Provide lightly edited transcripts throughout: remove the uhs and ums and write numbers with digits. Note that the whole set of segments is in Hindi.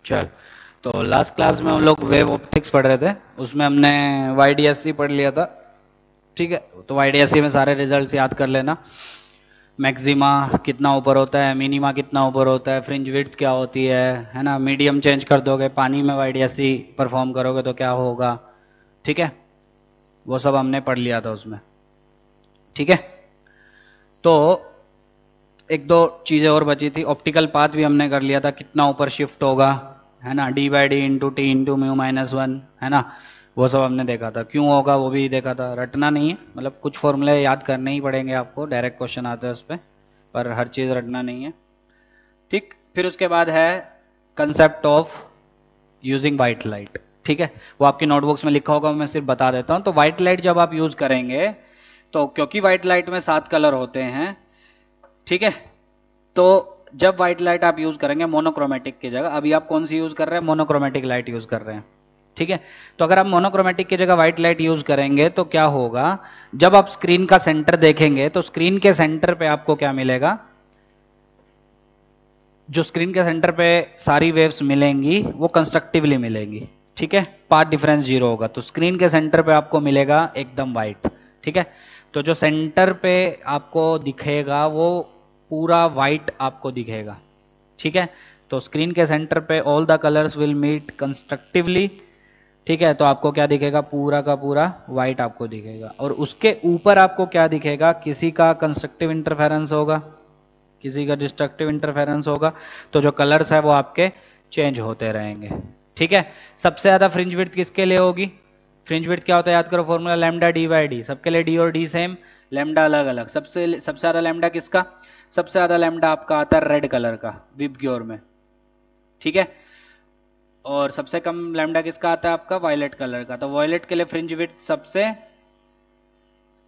चल, तो लास्ट क्लास में हम लोग वेव ऑप्टिक्स पढ़ रहे थे, उसमें हमने YDSC पढ़ लिया था। ठीक है, तो YDSC में सारे रिजल्ट्स याद कर लेना। मैक्सिमा कितना ऊपर होता है, मिनिमा कितना ऊपर होता है, फ्रिंज विड्थ क्या होती है ना। मीडियम चेंज कर दोगे, पानी में YDSC परफॉर्म करोगे तो क्या होगा। ठीक है, वो सब हमने पढ़ लिया था उसमें। ठीक है, तो एक दो चीजें और बची थी। ऑप्टिकल पाथ भी हमने कर लिया था, कितना ऊपर शिफ्ट होगा, है ना, D/D into T into mu minus one, है ना, वो सब हमने देखा था। क्यों होगा वो भी देखा था। रटना नहीं है, मतलब कुछ फॉर्मूले याद करने ही पड़ेंगे आपको, डायरेक्ट क्वेश्चन आते हैं उस पर हर चीज रटना नहीं है। ठीक, फिर उसके बाद है concept of using white light. ठीक है, वो आपकी नोटबुक्स में लिखा होगा, मैं सिर्फ बता देता हूं। तो व्हाइट लाइट जब आप यूज करेंगे, तो क्योंकि व्हाइट लाइट में 7 कलर होते हैं, ठीक है, तो जब व्हाइट लाइट आप यूज करेंगे मोनोक्रोमेटिक की जगह, अभी आप कौन सी यूज कर रहे हैं, मोनोक्रोमेटिक लाइट यूज कर रहे हैं। ठीक है, तो अगर आप मोनोक्रोमेटिक की जगह व्हाइट लाइट यूज करेंगे तो क्या होगा, जब आप स्क्रीन का सेंटर देखेंगे तो स्क्रीन के सेंटर पे आपको क्या मिलेगा, जो स्क्रीन के सेंटर पे सारी वेव्स मिलेंगी वो कंस्ट्रक्टिवली मिलेंगी। ठीक है, पाथ डिफरेंस 0 होगा, तो स्क्रीन के सेंटर पे आपको मिलेगा एकदम व्हाइट। ठीक है, तो जो सेंटर पे आपको दिखेगा वो पूरा व्हाइट आपको दिखेगा। ठीक है, तो स्क्रीन के सेंटर पे all the colours will meet constructively. ठीक है, तो आपको क्या दिखेगा, पूरा का पूरा व्हाइट आपको दिखेगा। और उसके ऊपर आपको क्या दिखेगा, किसी का कंस्ट्रक्टिव इंटरफेरेंस होगा, किसी का डिस्ट्रक्टिव इंटरफेरेंस होगा, तो जो कलर्स है वो आपके चेंज होते रहेंगे। ठीक है, सबसे ज्यादा फ्रिंज विड्थ किसके लिए होगी, फ्रिंज विड्थ क्या होता है याद करो, फॉर्मूला लैम्डा D/D, सबके लिए D और D सेम, लैम्डा अलग अलग। सबसे ज्यादा लैम्डा किसका, सबसे ज्यादा लैम्डा आपका आता है रेड कलर का, विबग्योर में। ठीक है, और सबसे कम लैम्डा किसका आता है आपका, वायलेट कलर का। तो वायलेट के लिए फ्रिंज विड्थ सबसे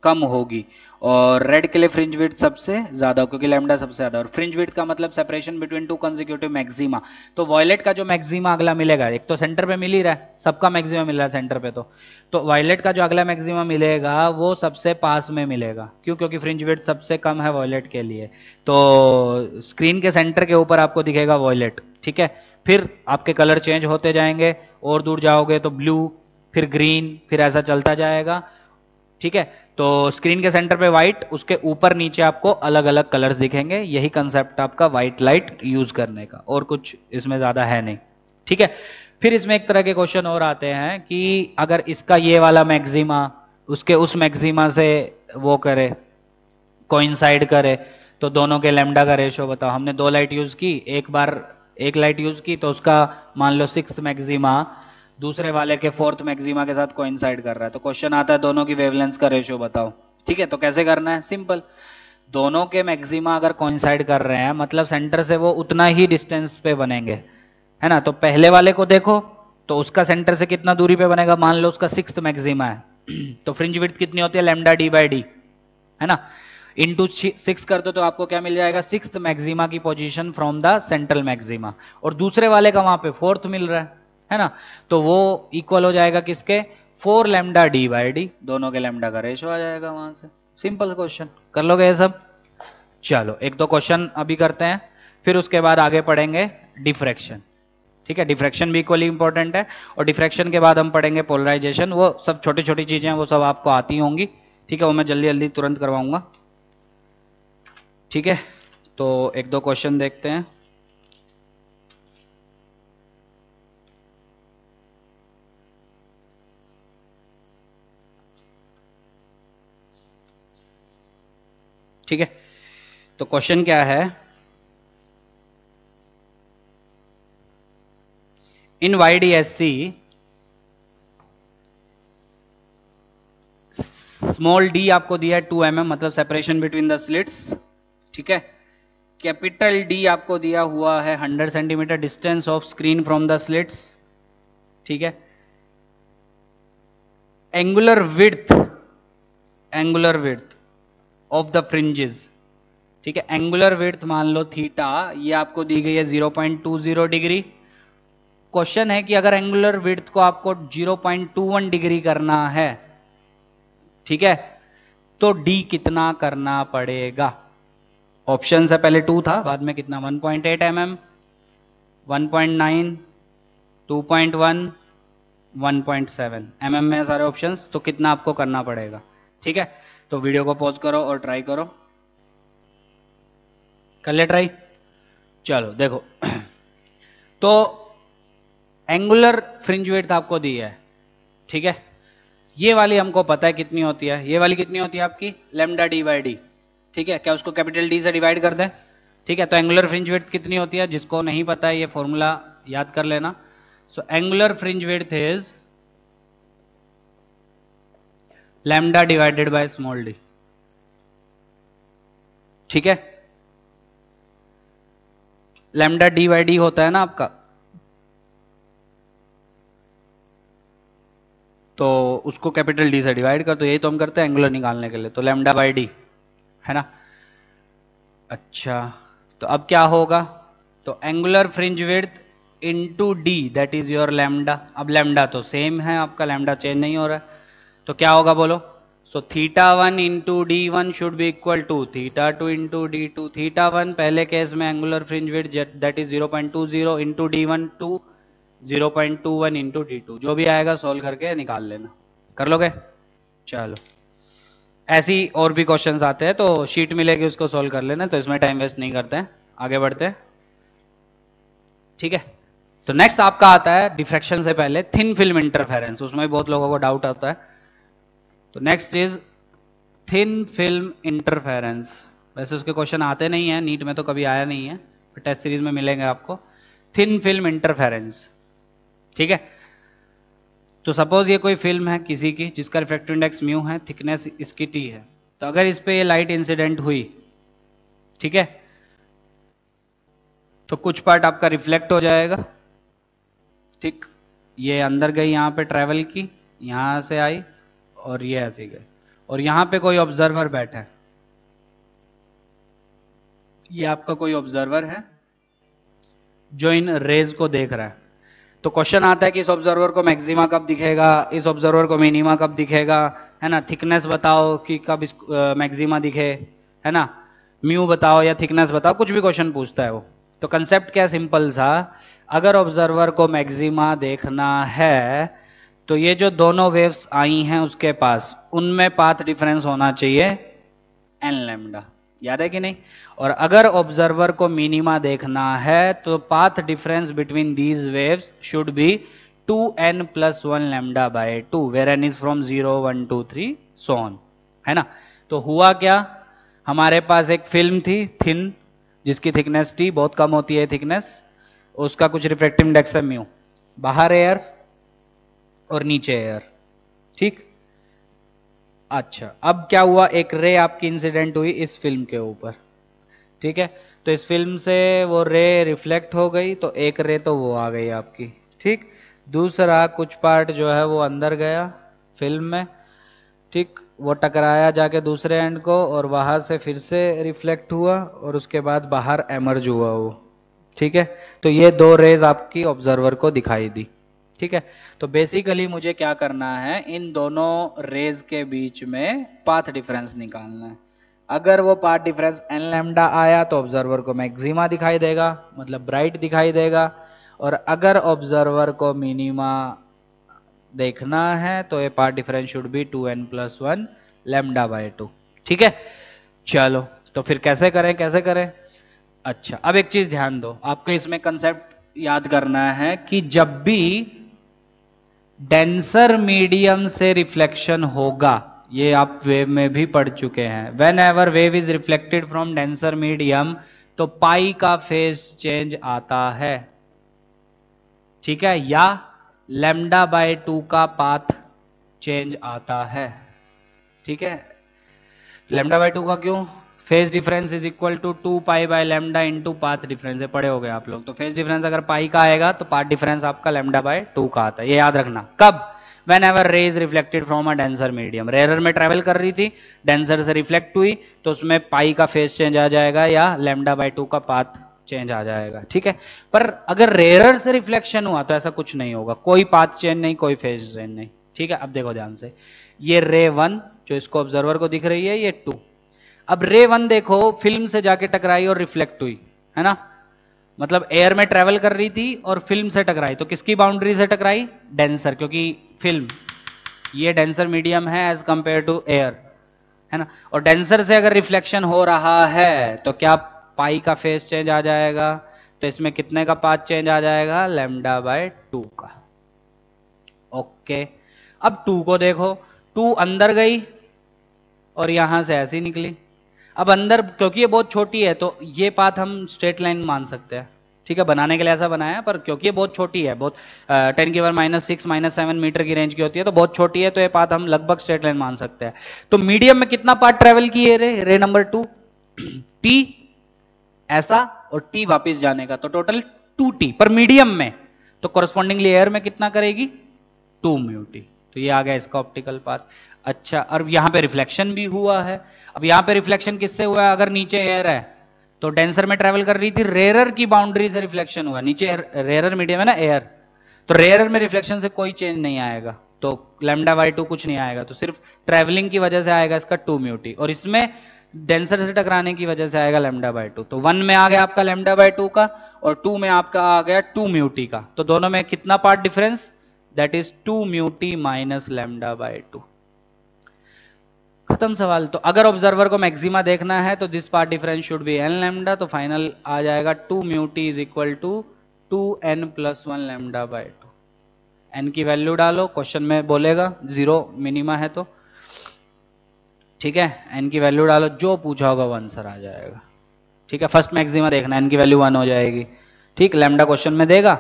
कम होगी और रेड के लिए फ्रिंज विड्थ सबसे ज्यादा, क्योंकि लैम्डा सबसे ज्यादा। और फ्रिंज विड्थ का मतलब separation between two consecutive maxima. तो वायलेट का जो मैक्सिमा अगला मिलेगा, एक तो सेंटर पे मिल ही रहा है, सबका मैक्सिमा मिल रहा है सेंटर पे, तो वायलेट का जो अगला मैक्सिमा मिलेगा वो सबसे पास में मिलेगा। क्यों, क्योंकि फ्रिंज विड्थ सबसे कम है वायलेट के लिए। तो स्क्रीन के सेंटर के ऊपर आपको दिखेगा वायलेट। ठीक है, फिर आपके कलर चेंज होते जाएंगे, और दूर जाओगे तो ब्लू, फिर ग्रीन, फिर ऐसा चलता जाएगा। ठीक है, तो स्क्रीन के सेंटर पे व्हाइट, उसके ऊपर नीचे आपको अलग अलग कलर्स दिखेंगे। यही कंसेप्ट आपका व्हाइट लाइट यूज करने का, और कुछ इसमें ज्यादा है नहीं। ठीक है, फिर इसमें एक तरह के क्वेश्चन और आते हैं कि अगर इसका ये वाला मैक्सिमा उसके उस मैक्सिमा से वो करे, कोइंसाइड करे, तो दोनों के लैम्डा का रेशो बताओ। हमने 2 लाइट यूज की, एक बार एक लाइट यूज की, तो उसका मान लो 6th मैक्सिमा दूसरे वाले के 4th मैक्सिमा के साथ कोइंसाइड कर रहा है, तो क्वेश्चन आता है दोनों की वेवलेंथ का रेशियो बताओ। ठीक है, तो कैसे करना है, सिंपल, दोनों के मैक्सिमा अगर कोइंसाइड कर रहे हैं मतलब सेंटर से वो उतना ही डिस्टेंस पे बनेंगे, है ना। तो पहले वाले को देखो, तो उसका सेंटर से कितना दूरी पे बनेगा, मान लो उसका 6th मैक्सिमा है तो फ्रिंज विड्थ कितनी होती है, लैम्डा D/D, है ना, इंटू 6 कर दो तो आपको क्या मिल जाएगा, 6th मैक्सिमा की position from the central maxima. और दूसरे वाले का वहां पे 4th मिल रहा है ना, तो वो इक्वल हो जाएगा किसके, 4 लैम्डा D/D, दोनों के लैम्डा का रेशो आ जाएगा वहां से। सिंपल क्वेश्चन, कर लोगे ये सब। चलो एक दो क्वेश्चन अभी करते हैं, फिर उसके बाद आगे पढ़ेंगे डिफ्रैक्शन। ठीक है, डिफ्रैक्शन भी इक्वली इंपॉर्टेंट है, और डिफ्रैक्शन के बाद हम पढ़ेंगे पोलराइजेशन। वो सब छोटी छोटी चीजें हैं, वो सब आपको आती होंगी। ठीक है, वो मैं जल्दी जल्दी तुरंत करवाऊंगा। ठीक है, तो एक दो क्वेश्चन देखते हैं। ठीक है, तो क्वेश्चन क्या है, इन YDSC स्मॉल d आपको दिया है 2 mm, मतलब सेपरेशन बिटवीन द स्लिट्स। ठीक है, कैपिटल D आपको दिया हुआ है 100 centimetre distance of screen from the slits. ठीक है, angular width of the fringes. ठीक है, एंगुलर विड्थ मान लो थीटा, ये आपको दी गई है 0.20 डिग्री। क्वेश्चन है कि अगर एंगुलर विड्थ को आपको 0.21 डिग्री करना है, ठीक है, तो D कितना करना पड़ेगा। ऑप्शन से पहले 2 था, बाद में कितना, 1.8 mm, 1.9, 2.1, 1.7 mm में सारे ऑप्शंस। तो कितना आपको करना पड़ेगा, ठीक है। तो वीडियो को पॉज करो और ट्राई करो, कर ले ट्राई। चलो देखो तो एंगुलर फ्रिंज विड्थ आपको दी है, ठीक है। ये वाली हमको पता है कितनी होती है, ये वाली कितनी होती है आपकी लैम्डा डी बाई डी, ठीक है। क्या उसको कैपिटल डी से डिवाइड कर दें, ठीक है। तो एंगुलर फ्रिंज विड्थ कितनी होती है, जिसको नहीं पता है ये फॉर्मूला याद कर लेना। So angular fringe width is lambda divided by small D, ठीक है। लैम्डा डी बाई डी होता है ना आपका, तो उसको कैपिटल डी से डिवाइड कर, तो यही तो हम करते हैं एंगुलर निकालने के लिए, तो लैम्डा बाई डी है ना। अच्छा तो अब क्या होगा, तो angular fringe width into D that is your lambda. अब लैम्डा तो सेम है आपका, लैम्डा चेंज नहीं हो रहा है, तो क्या होगा बोलो। सो θ1 इंटू डी1 should be equal to θ2 into डी2। θ1 पहले केस में angular fringe width that is 0.20 into डी1 टू 0.21 इंटू डी2, जो भी आएगा सोल्व करके निकाल लेना, कर लोगे। चलो ऐसी और भी क्वेश्चंस आते हैं, तो शीट मिलेगी उसको सोल्व कर लेना, तो इसमें टाइम वेस्ट नहीं करते हैं, आगे बढ़ते हैं, ठीक है। तो नेक्स्ट आपका आता है डिफ्रैक्शन से पहले थिन फिल्म इंटरफेरेंस, उसमें बहुत लोगों को डाउट आता है। तो next is thin film interference. वैसे उसके क्वेश्चन आते नहीं है, नीट में तो कभी आया नहीं है, टेस्ट सीरीज में मिलेंगे आपको। थिन फिल्म इंटरफेरेंस, ठीक है। तो सपोज ये कोई फिल्म है किसी की जिसका रिफ्रैक्टिव इंडेक्स म्यू है, थिकनेस इसकी टी है, तो अगर इस पे ये लाइट इंसिडेंट हुई, ठीक है, तो कुछ पार्ट आपका रिफ्लेक्ट हो जाएगा, ठीक। ये अंदर गई, यहां पे ट्रेवल की, यहां से आई और ये ऐसे गई, और यहां पे कोई ऑब्जर्वर बैठा है, ये आपका कोई ऑब्जर्वर है जो इन रेज को देख रहा है। तो क्वेश्चन आता है कि इस ऑब्जर्वर को मैक्सिमा कब दिखेगा, इस ऑब्जर्वर को मिनिमा कब दिखेगा, है ना। थिकनेस बताओ कि कब इस मैक्सिमा दिखे, है ना। म्यू बताओ या थिकनेस बताओ, कुछ भी क्वेश्चन पूछता है वो। तो कंसेप्ट क्या सिंपल सा, अगर ऑब्जर्वर को मैक्सिमा देखना है तो ये जो दोनों वेव्स आई हैं उसके पास, उनमें पाथ डिफरेंस होना चाहिए एन लैम्डा, याद है कि नहीं। और अगर ऑब्जर्वर को मिनिमा देखना है तो path difference between these waves should be 2n+1 lambda by 2 where n is from 0 1 2 3 so on, है ना। तो हुआ क्या, हमारे पास एक फिल्म थी थिन जिसकी थिकनेस टी, बहुत कम होती है थिकनेस, उसका कुछ रिफ्रैक्टिव इंडेक्स है म्यू, बाहर एयर और नीचे एयर, ठीक। अच्छा अब क्या हुआ, एक रे आपकी इंसिडेंट हुई इस फिल्म के ऊपर, ठीक है। तो इस फिल्म से वो रे रिफ्लेक्ट हो गई, तो एक रे तो वो आ गई आपकी, ठीक। दूसरा कुछ पार्ट जो है वो अंदर गया फिल्म में, ठीक, वो टकराया जाके दूसरे एंड को और वहां से फिर से रिफ्लेक्ट हुआ और उसके बाद बाहर एमर्ज हुआ वो, ठीक है। तो ये दो रेज आपकी ऑब्जर्वर को दिखाई दी, ठीक है। तो बेसिकली मुझे क्या करना है, इन दोनों रेज के बीच में पाथ डिफरेंस निकालना है। अगर वो पाथ डिफरेंस एन लैम्डा आया तो ऑब्जर्वर को मैक्सिमा दिखाई देगा, मतलब ब्राइट दिखाई देगा, और अगर ऑब्जर्वर को मिनिमा देखना है तो ये path difference should be 2n+1 lambda by 2, ठीक है। चलो तो फिर कैसे करें। अच्छा अब एक चीज ध्यान दो, आपको इसमें कंसेप्ट याद करना है कि जब भी डेंसर मीडियम से रिफ्लेक्शन होगा, ये आप वेव में भी पढ़ चुके हैं, when ever wave is reflected from denser medium तो पाई का फेज चेंज आता है, ठीक है, या लैम्डा बाय 2 का पाथ चेंज आता है, ठीक है। लैम्डा बाय 2 का क्यों, phase difference is equal to 2 pi by lambda into path difference है, पढ़े हो गए आप लोग। तो फेज डिफरेंस अगर पाई का आएगा तो पाथ डिफरेंस आपका लैम्डा बाय 2 का आता है, ये याद रखना। कब, whenever ray is reflected from a denser medium, rare में ट्रेवल कर रही थी, डेंसर से रिफ्लेक्ट हुई तो उसमें पाई का फेज चेंज आ जाएगा या लैम्डा बाय 2 का पाथ चेंज आ जाएगा, ठीक है। पर अगर रेयर से रिफ्लेक्शन हुआ तो ऐसा कुछ नहीं होगा, कोई पाथ चेंज नहीं, कोई फेज चेंज नहीं, ठीक है। अब देखो ध्यान से, ये रे 1 जो इसको ऑब्जर्वर को दिख रही है, ये 2, अब रे 1 देखो फिल्म से जाके टकराई और रिफ्लेक्ट हुई, है ना। मतलब एयर में ट्रेवल कर रही थी और फिल्म से टकराई, तो किसकी बाउंड्री से टकराई? डेंसर, क्योंकि फिल्म ये डेंसर मीडियम है एज कंपेयर टू एयर, है ना। और डेंसर से अगर रिफ्लेक्शन हो रहा है तो क्या पाई का फेस चेंज आ जाएगा, तो इसमें कितने का पाथ चेंज आ जाएगा? लैम्डा बाय 2 का। ओके, अब 2 को देखो, 2 अंदर गई और यहां से ऐसी निकली। अब अंदर, क्योंकि ये बहुत छोटी है तो ये पाथ हम स्ट्रेट लाइन मान सकते हैं, ठीक है, बनाने के लिए ऐसा बनाया, पर क्योंकि ये बहुत छोटी है, बहुत 10 की पावर -6 -7 मीटर की रेंज की होती है, तो बहुत छोटी है, तो ये पाथ हम लगभग स्ट्रेट लाइन मान सकते हैं। तो मीडियम में कितना पाथ ट्रेवल किए रे नंबर 2? टी ऐसा और टी वापस जाने का, तो टोटल 2t पर मीडियम में, तो कोरस्पॉन्डिंगली एयर में कितना करेगी? 2 म्यू टी। तो ये आ गया इसका ऑप्टिकल पाथ। अच्छा, और यहां पे रिफ्लेक्शन भी हुआ है। अब यहां पे रिफ्लेक्शन किससे हुआ है? अगर नीचे एयर है तो डेंसर में ट्रेवल कर रही थी, रेयरर की बाउंड्री से रिफ्लेक्शन हुआ। नीचे रेयरर मीडियम है ना एयर, तो रेयरर में रिफ्लेक्शन से कोई चेंज नहीं आएगा, तो लैम्डा बाई 2 कुछ नहीं आएगा, तो सिर्फ ट्रेवलिंग की वजह से आएगा इसका 2 म्यू टी, और इसमें डेंसर से टकराने की वजह से आएगा लैम्डा बाई 2। तो 1 में आ गया आपका लैम्डा बाई 2 का, और 2 में आपका आ गया 2 म्यू टी का। तो दोनों में कितना path difference? That is 2 mu T minus lambda by 2। खत्म सवाल। तो अगर ऑब्जर्वर को मैक्सिमा देखना है तो this part difference should be N lambda, तो फाइनल आ जाएगा 2 mu T is equal to 2n plus 1 lambda by 2। N की वैल्यू डालो, क्वेश्चन में बोलेगा 0 मिनिमा है तो, ठीक है, एन की वैल्यू डालो, जो पूछा होगा वो आंसर आ जाएगा, ठीक है। फर्स्ट मैक्सिमा देखना, एन की वैल्यू 1 हो जाएगी, ठीक। लैम्डा क्वेश्चन में देगा,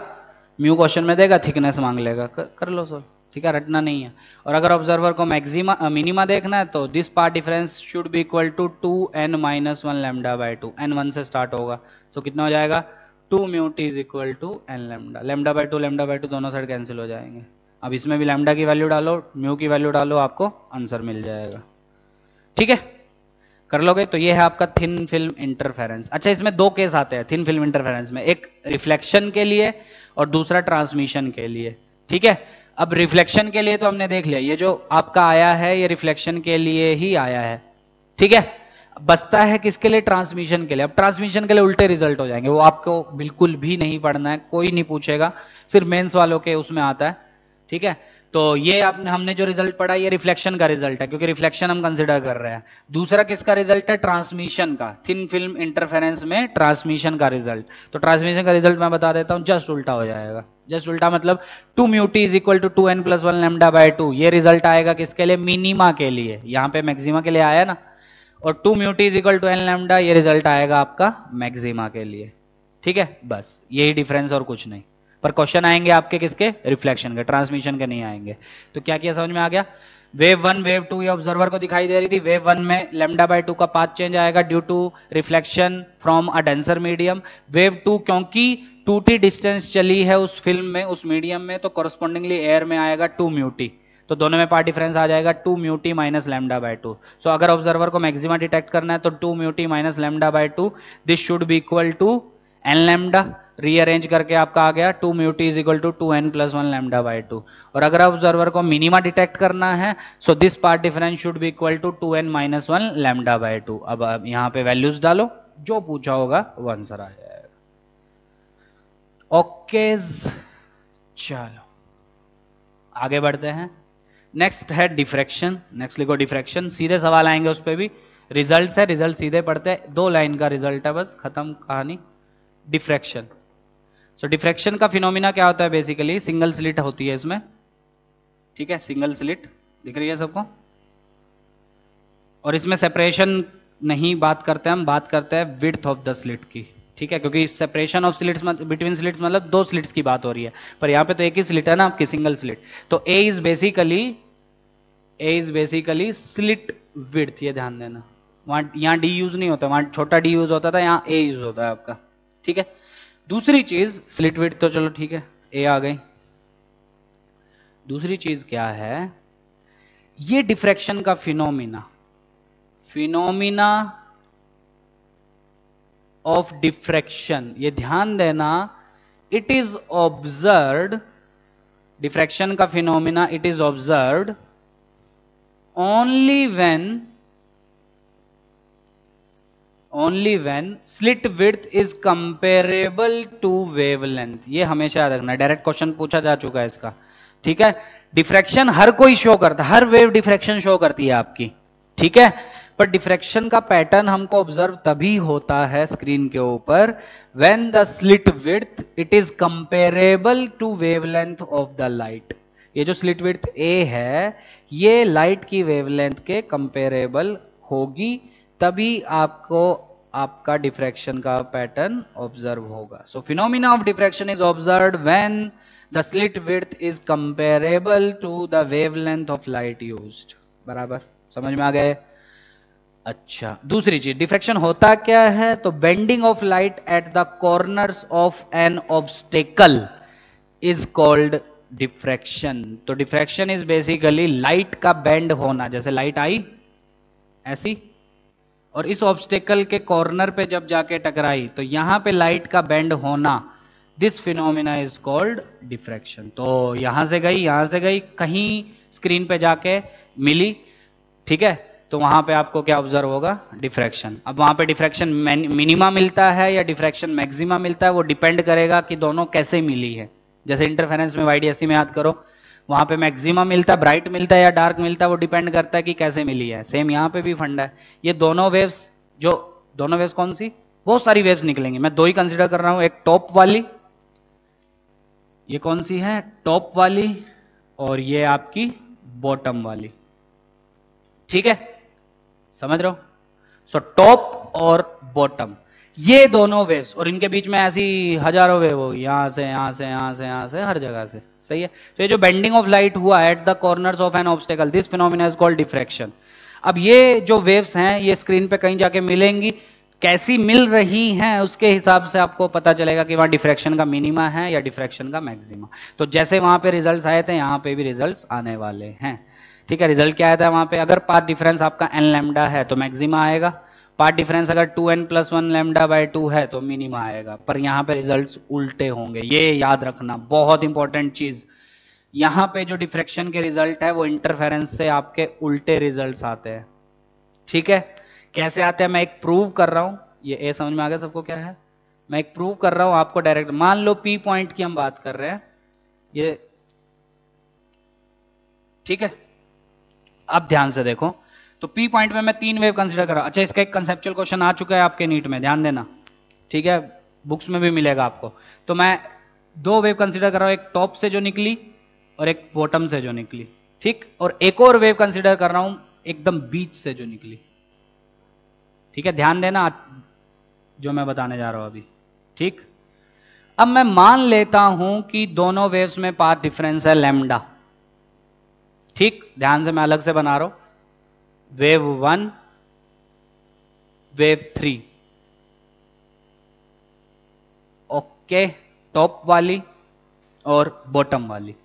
म्यू क्वेश्चन में देगा, थिकनेस मांग लेगा, कर लो सर, ठीक है, रटना नहीं है। और अगर ऑब्जर्वर को मैक्सिमा मिनिमा देखना है तो this part difference should be equal to 2n minus 1 lambda by 2। n 1 से स्टार्ट होगा, तो कितना हो जाएगा? 2 mu T is equal to n lambda. Lambda by 2 दोनों साइड कैंसिल हो जाएंगे। अब इसमें भी लैम्डा की वैल्यू डालो, म्यू की वैल्यू डालो, आपको आंसर मिल जाएगा, ठीक है, कर लोगे। तो ये है आपका थिन फिल्म इंटरफेरेंस। अच्छा, इसमें 2 केस आते हैं थिन फिल्म इंटरफेरेंस में, एक रिफ्लेक्शन के लिए और दूसरा ट्रांसमिशन के लिए, ठीक है। अब रिफ्लेक्शन के लिए तो हमने देख लिया, ये जो आपका आया है ये रिफ्लेक्शन के लिए ही आया है, ठीक है। बचता है किसके लिए? ट्रांसमिशन के लिए। अब ट्रांसमिशन के लिए उल्टे रिजल्ट हो जाएंगे, वो आपको बिल्कुल भी नहीं पढ़ना है, कोई नहीं पूछेगा, सिर्फ मेंस वालों के उसमें आता है, ठीक है। तो ये हमने जो रिजल्ट पढ़ा ये रिफ्लेक्शन का रिजल्ट है, क्योंकि रिफ्लेक्शन हम कंसिडर कर रहे हैं। दूसरा किसका रिजल्ट है? ट्रांसमिशन का, थिन फिल्म इंटरफेरेंस में ट्रांसमिशन का रिजल्ट। तो ट्रांसमिशन का रिजल्ट मैं बता देता हूं, जस्ट उल्टा हो जाएगा। जस्ट उल्टा मतलब 2 mu T is equal to 2n plus 1 lambda by 2। ये रिजल्ट आएगा किसके लिए? मिनिमा के लिए। यहां पे मैक्सिमा के लिए आया ना, और 2 mu T is equal to n lambda, ये रिजल्ट आएगा आपका मैक्सिमा के लिए, ठीक है। बस यही डिफरेंस और कुछ नहीं, पर क्वेश्चन आएंगे आपके किसके? रिफ्लेक्शन के, ट्रांसमिशन के नहीं आएंगे। तो क्या किया समझ में आ गया? वेव 1 वेव 2 ये ऑब्जर्वर को दिखाई दे रही थी। वेव 1 में लैम्डा बाय 2 का पाथ चेंज आएगा due to reflection from a denser medium. Wave 2 क्योंकि 2t डिस्टेंस चली है उस फिल्म में, उस मीडियम में, तो कॉरस्पॉन्डिंगली एयर में आएगा 2 म्यू टी। तो दोनों में पार्ट डिफरेंस आ जाएगा 2 mu T minus lambda by 2। So अगर ऑब्जर्वर को मैक्सिमा डिटेक्ट करना है तो 2 mu T minus lambda by 2, this should be equal to N lambda. Rearrange करके आपका आ गया 2 mu T is equal to 2n plus 1 lambda by 2। और अगर ऑब्जर्वर को मिनिमा डिटेक्ट करना है so this part difference should be equal to 2n minus 1 lambda by 2। अब यहां पे वैल्यूज डालो, जो पूछा होगा वो आंसर आ जाएगा। ओके, चलो आगे बढ़ते हैं। नेक्स्ट है डिफ्रैक्शन। नेक्स्ट लिखो डिफ्रैक्शन, सीधे सवाल आएंगे उस पर भी। रिजल्ट है, रिजल्ट सीधे पढ़ते हैं, 2 लाइन का रिजल्ट है, बस खत्म कहानी। डिफ्रैक्शन। सो डिफ्रैक्शन का फिनोमिना क्या होता है? बेसिकली सिंगल स्लिट होती है इसमें, ठीक है, सिंगल स्लिट दिख रही है सबको। और इसमें सेपरेशन नहीं बात करते, हम बात करते हैं विड्थ ऑफ द स्लिट की, ठीक है, क्योंकि separation of slits between slits मतलब 2 स्लिट्स की बात हो रही है, पर यहां पे तो एक ही स्लिट है ना आपकी, सिंगल स्लिट। तो ए इज बेसिकली स्लिट विड्थ, ये ध्यान देना। वहां यहां डी यूज नहीं होता, वहां छोटा डी यूज होता था, यहां ए यूज होता है आपका, ठीक है। दूसरी चीज स्लिट विड्थ तो चलो ठीक है, ए आ गई। दूसरी चीज क्या है? ये डिफ्रैक्शन का फिनोमिना ऑफ डिफ्रैक्शन, ये ध्यान देना, इट इज ऑब्जर्व्ड, डिफ्रैक्शन का phenomena it is observed only when slit width is comparable to wavelength. ये हमेशा याद रखना, डायरेक्ट क्वेश्चन पूछा जा चुका है इसका, ठीक है। डिफ्रैक्शन हर कोई शो करता है, हर वेव डिफ्रैक्शन शो करती है आपकी, ठीक है। पर डिफ्रैक्शन का पैटर्न हमको ऑब्जर्व तभी होता है स्क्रीन के ऊपर when the slit width it is comparable to wavelength of the light. ये जो स्लिट विड्थ ए है ये लाइट की वेवलेंथ के कंपेरेबल होगी, तभी आपको आपका डिफ्रैक्शन का पैटर्न ऑब्जर्व होगा। So phenomena of diffraction is observed when the slit width is comparable to the wavelength of light used. बराबर, समझ में आ गए? अच्छा, दूसरी चीज डिफ्रैक्शन होता क्या है, तो bending of light at the corners of N obstacle is called diffraction. तो डिफ्रैक्शन इज बेसिकली लाइट का बेंड होना, जैसे लाइट आई ऐसी और इस ऑब्स्टेकल के कॉर्नर पे जब जाके टकराई तो यहां पे लाइट का बेंड होना, this phenomena is called diffraction. तो यहां से गई कहीं स्क्रीन पे जाके मिली, ठीक है, तो वहां पे आपको क्या ऑब्जर्व होगा, डिफ्रैक्शन। अब वहां पे डिफ्रैक्शन मिनिमा मिलता है या डिफ्रैक्शन मैक्सिमा मिलता है, वो डिपेंड करेगा कि दोनों कैसे मिली है। जैसे इंटरफेरेंस में वाईडीएससी में याद करो, वहां पे मैक्सिमा मिलता है, ब्राइट मिलता है या डार्क मिलता है, वो डिपेंड करता है कि कैसे मिली है। सेम यहां पे भी फंडा है। ये दोनों वेव्स कौन सी, बहुत सारी वेव्स निकलेंगी, मैं दो ही कंसिडर कर रहा हूं, एक टॉप वाली, ये कौन सी है, टॉप वाली, और ये आपकी बॉटम वाली, ठीक है, समझ रहे हो? सो टॉप और बॉटम, ये दोनों वेव्स, और इनके बीच में ऐसी हजारों वेव होगी, यहां से यहां से यहां से यहां से हर जगह से, सही है। तो ये जो बेंडिंग ऑफ लाइट हुआ at the corners of N obstacle, this phenomena is called diffraction. अब ये जो वेव्स हैं ये स्क्रीन पे कहीं जाके मिलेंगी, कैसी मिल रही हैं उसके हिसाब से आपको पता चलेगा कि वहां डिफ्रैक्शन का मिनिमा है या डिफ्रैक्शन का मैक्सिमा। तो जैसे वहां पे रिजल्ट्स आए थे यहां पे भी रिजल्ट्स आने वाले हैं, ठीक है। रिजल्ट क्या आया था वहां पे, अगर पाथ डिफरेंस आपका एन लैम्डा है तो मैक्सिमा आएगा, पाथ डिफरेंस अगर 2n+1 लैम्डा बाय 2 है तो मिनिमा आएगा। पर यहां पे रिजल्ट्स उल्टे होंगे, ये याद रखना, बहुत इंपॉर्टेंट चीज। यहां पे जो डिफ्रैक्शन के रिजल्ट है वो इंटरफेरेंस से आपके उल्टे रिजल्ट्स आते हैं, ठीक है। कैसे आते हैं मैं एक प्रूव कर रहा हूं, ये ए समझ में आ गया सबको क्या है, मैं एक प्रूव कर रहा हूं आपको डायरेक्ट। मान लो पी पॉइंट की हम बात कर रहे हैं, ये ठीक है। अब ध्यान से देखो, तो पी पॉइंट में मैं 3 वेव कंसीडर कर रहा हूं। अच्छा, इसका एक कंसेप्चुअल क्वेश्चन आ चुका है आपके नीट में, ध्यान देना, ठीक है, बुक्स में भी मिलेगा आपको। तो मैं 2 वेव कंसीडर कर रहा हूं, एक टॉप से जो निकली और एक बॉटम से जो निकली, ठीक, और एक और वेव कंसीडर कर रहा हूं एकदम बीच से जो निकली, ठीक है। ध्यान देना जो मैं बताने जा रहा हूं अभी, ठीक। अब मैं मान लेता हूं कि दोनों वेव्स में पाथ डिफरेंस है लैम्डा, ठीक। ध्यान से मैं अलग से बना रहा हूं, वेव 1, वेव 3, ओके, टॉप वाली और बॉटम वाली,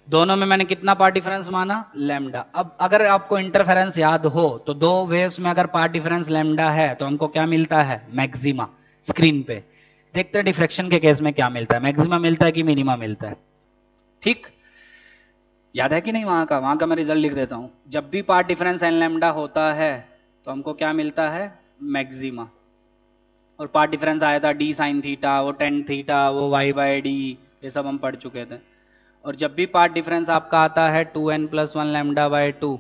दोनों में मैंने कितना पार्ट डिफरेंस माना, लैम्डा। अब अगर आपको इंटरफेरेंस याद हो तो 2 वेव्स में अगर पार्ट डिफरेंस लैम्डा है तो हमको क्या मिलता है, मैक्सिमा। स्क्रीन पे देखते हैं डिफ्रैक्शन के केस में क्या मिलता है, मैक्सिमा मिलता है कि मिनिमा मिलता है, ठीक। याद है कि नहीं वहां का मैं रिजल्ट लिख देता हूं। जब भी पार्ट डिफरेंस एन लैम्डा होता है तो हमको क्या मिलता है, मैक्सिमा। और पार्ट डिफरेंस आया था डी साइन थीटा, वो टेन थीटा, वो वाई बाय डी, ये सब हम पढ़ चुके थे। और जब भी पार्ट डिफरेंस आपका आता है 2n+1 लैम्डा बाय 2,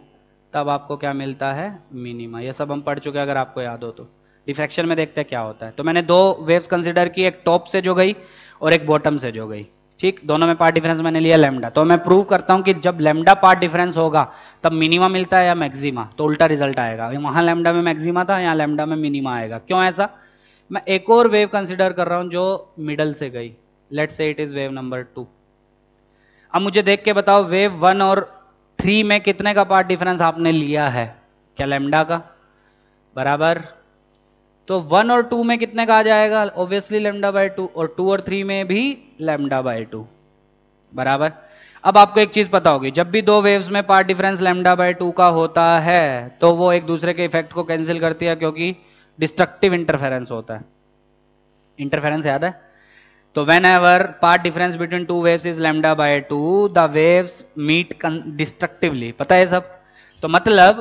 तब आपको क्या मिलता है, मिनिमा। ये सब हम पढ़ चुके हैं अगर आपको याद हो तो। डिफ्रैक्शन में देखते हैं क्या होता है। तो मैंने 2 वेव्स कंसिडर की, एक टॉप से जो गई और एक बॉटम से जो गई, ठीक। दोनों में पार्ट डिफरेंस मैंने लिया लैम्डा। तो मैं प्रूव करता हूं कि जब लैम्डा पार्ट डिफरेंस होगा तब मिनिमा मिलता है या मैक्सिमा, तो उल्टा रिजल्ट आएगा। वहां लैम्डा में मैक्सिमा था, यहाँ लैम्डा में मिनिमा आएगा। क्यों ऐसा? मैं एक और वेव कंसिडर कर रहा हूं जो मिडल से गई, let's say it is wave number 2। अब मुझे देख के बताओ वेव 1 और 3 में कितने का पार्ट डिफरेंस आपने लिया है, क्या लैम्डा का, बराबर। तो 1 और 2 में कितने का आ जाएगा, ऑब्वियसली लैम्डा बाय 2, और 2 और 3 में भी लैम्डा बाय 2, बराबर। अब आपको एक चीज पता होगी, जब भी 2 वेव्स में पार्ट डिफरेंस लैम्डा बाय 2 का होता है तो वो एक दूसरे के इफेक्ट को कैंसिल करती है, क्योंकि डिस्ट्रक्टिव इंटरफेरेंस होता है। इंटरफेरेंस याद है? तो whenever part difference between 2 waves is lambda by 2, the waves meet destructively। पता है सब? तो मतलब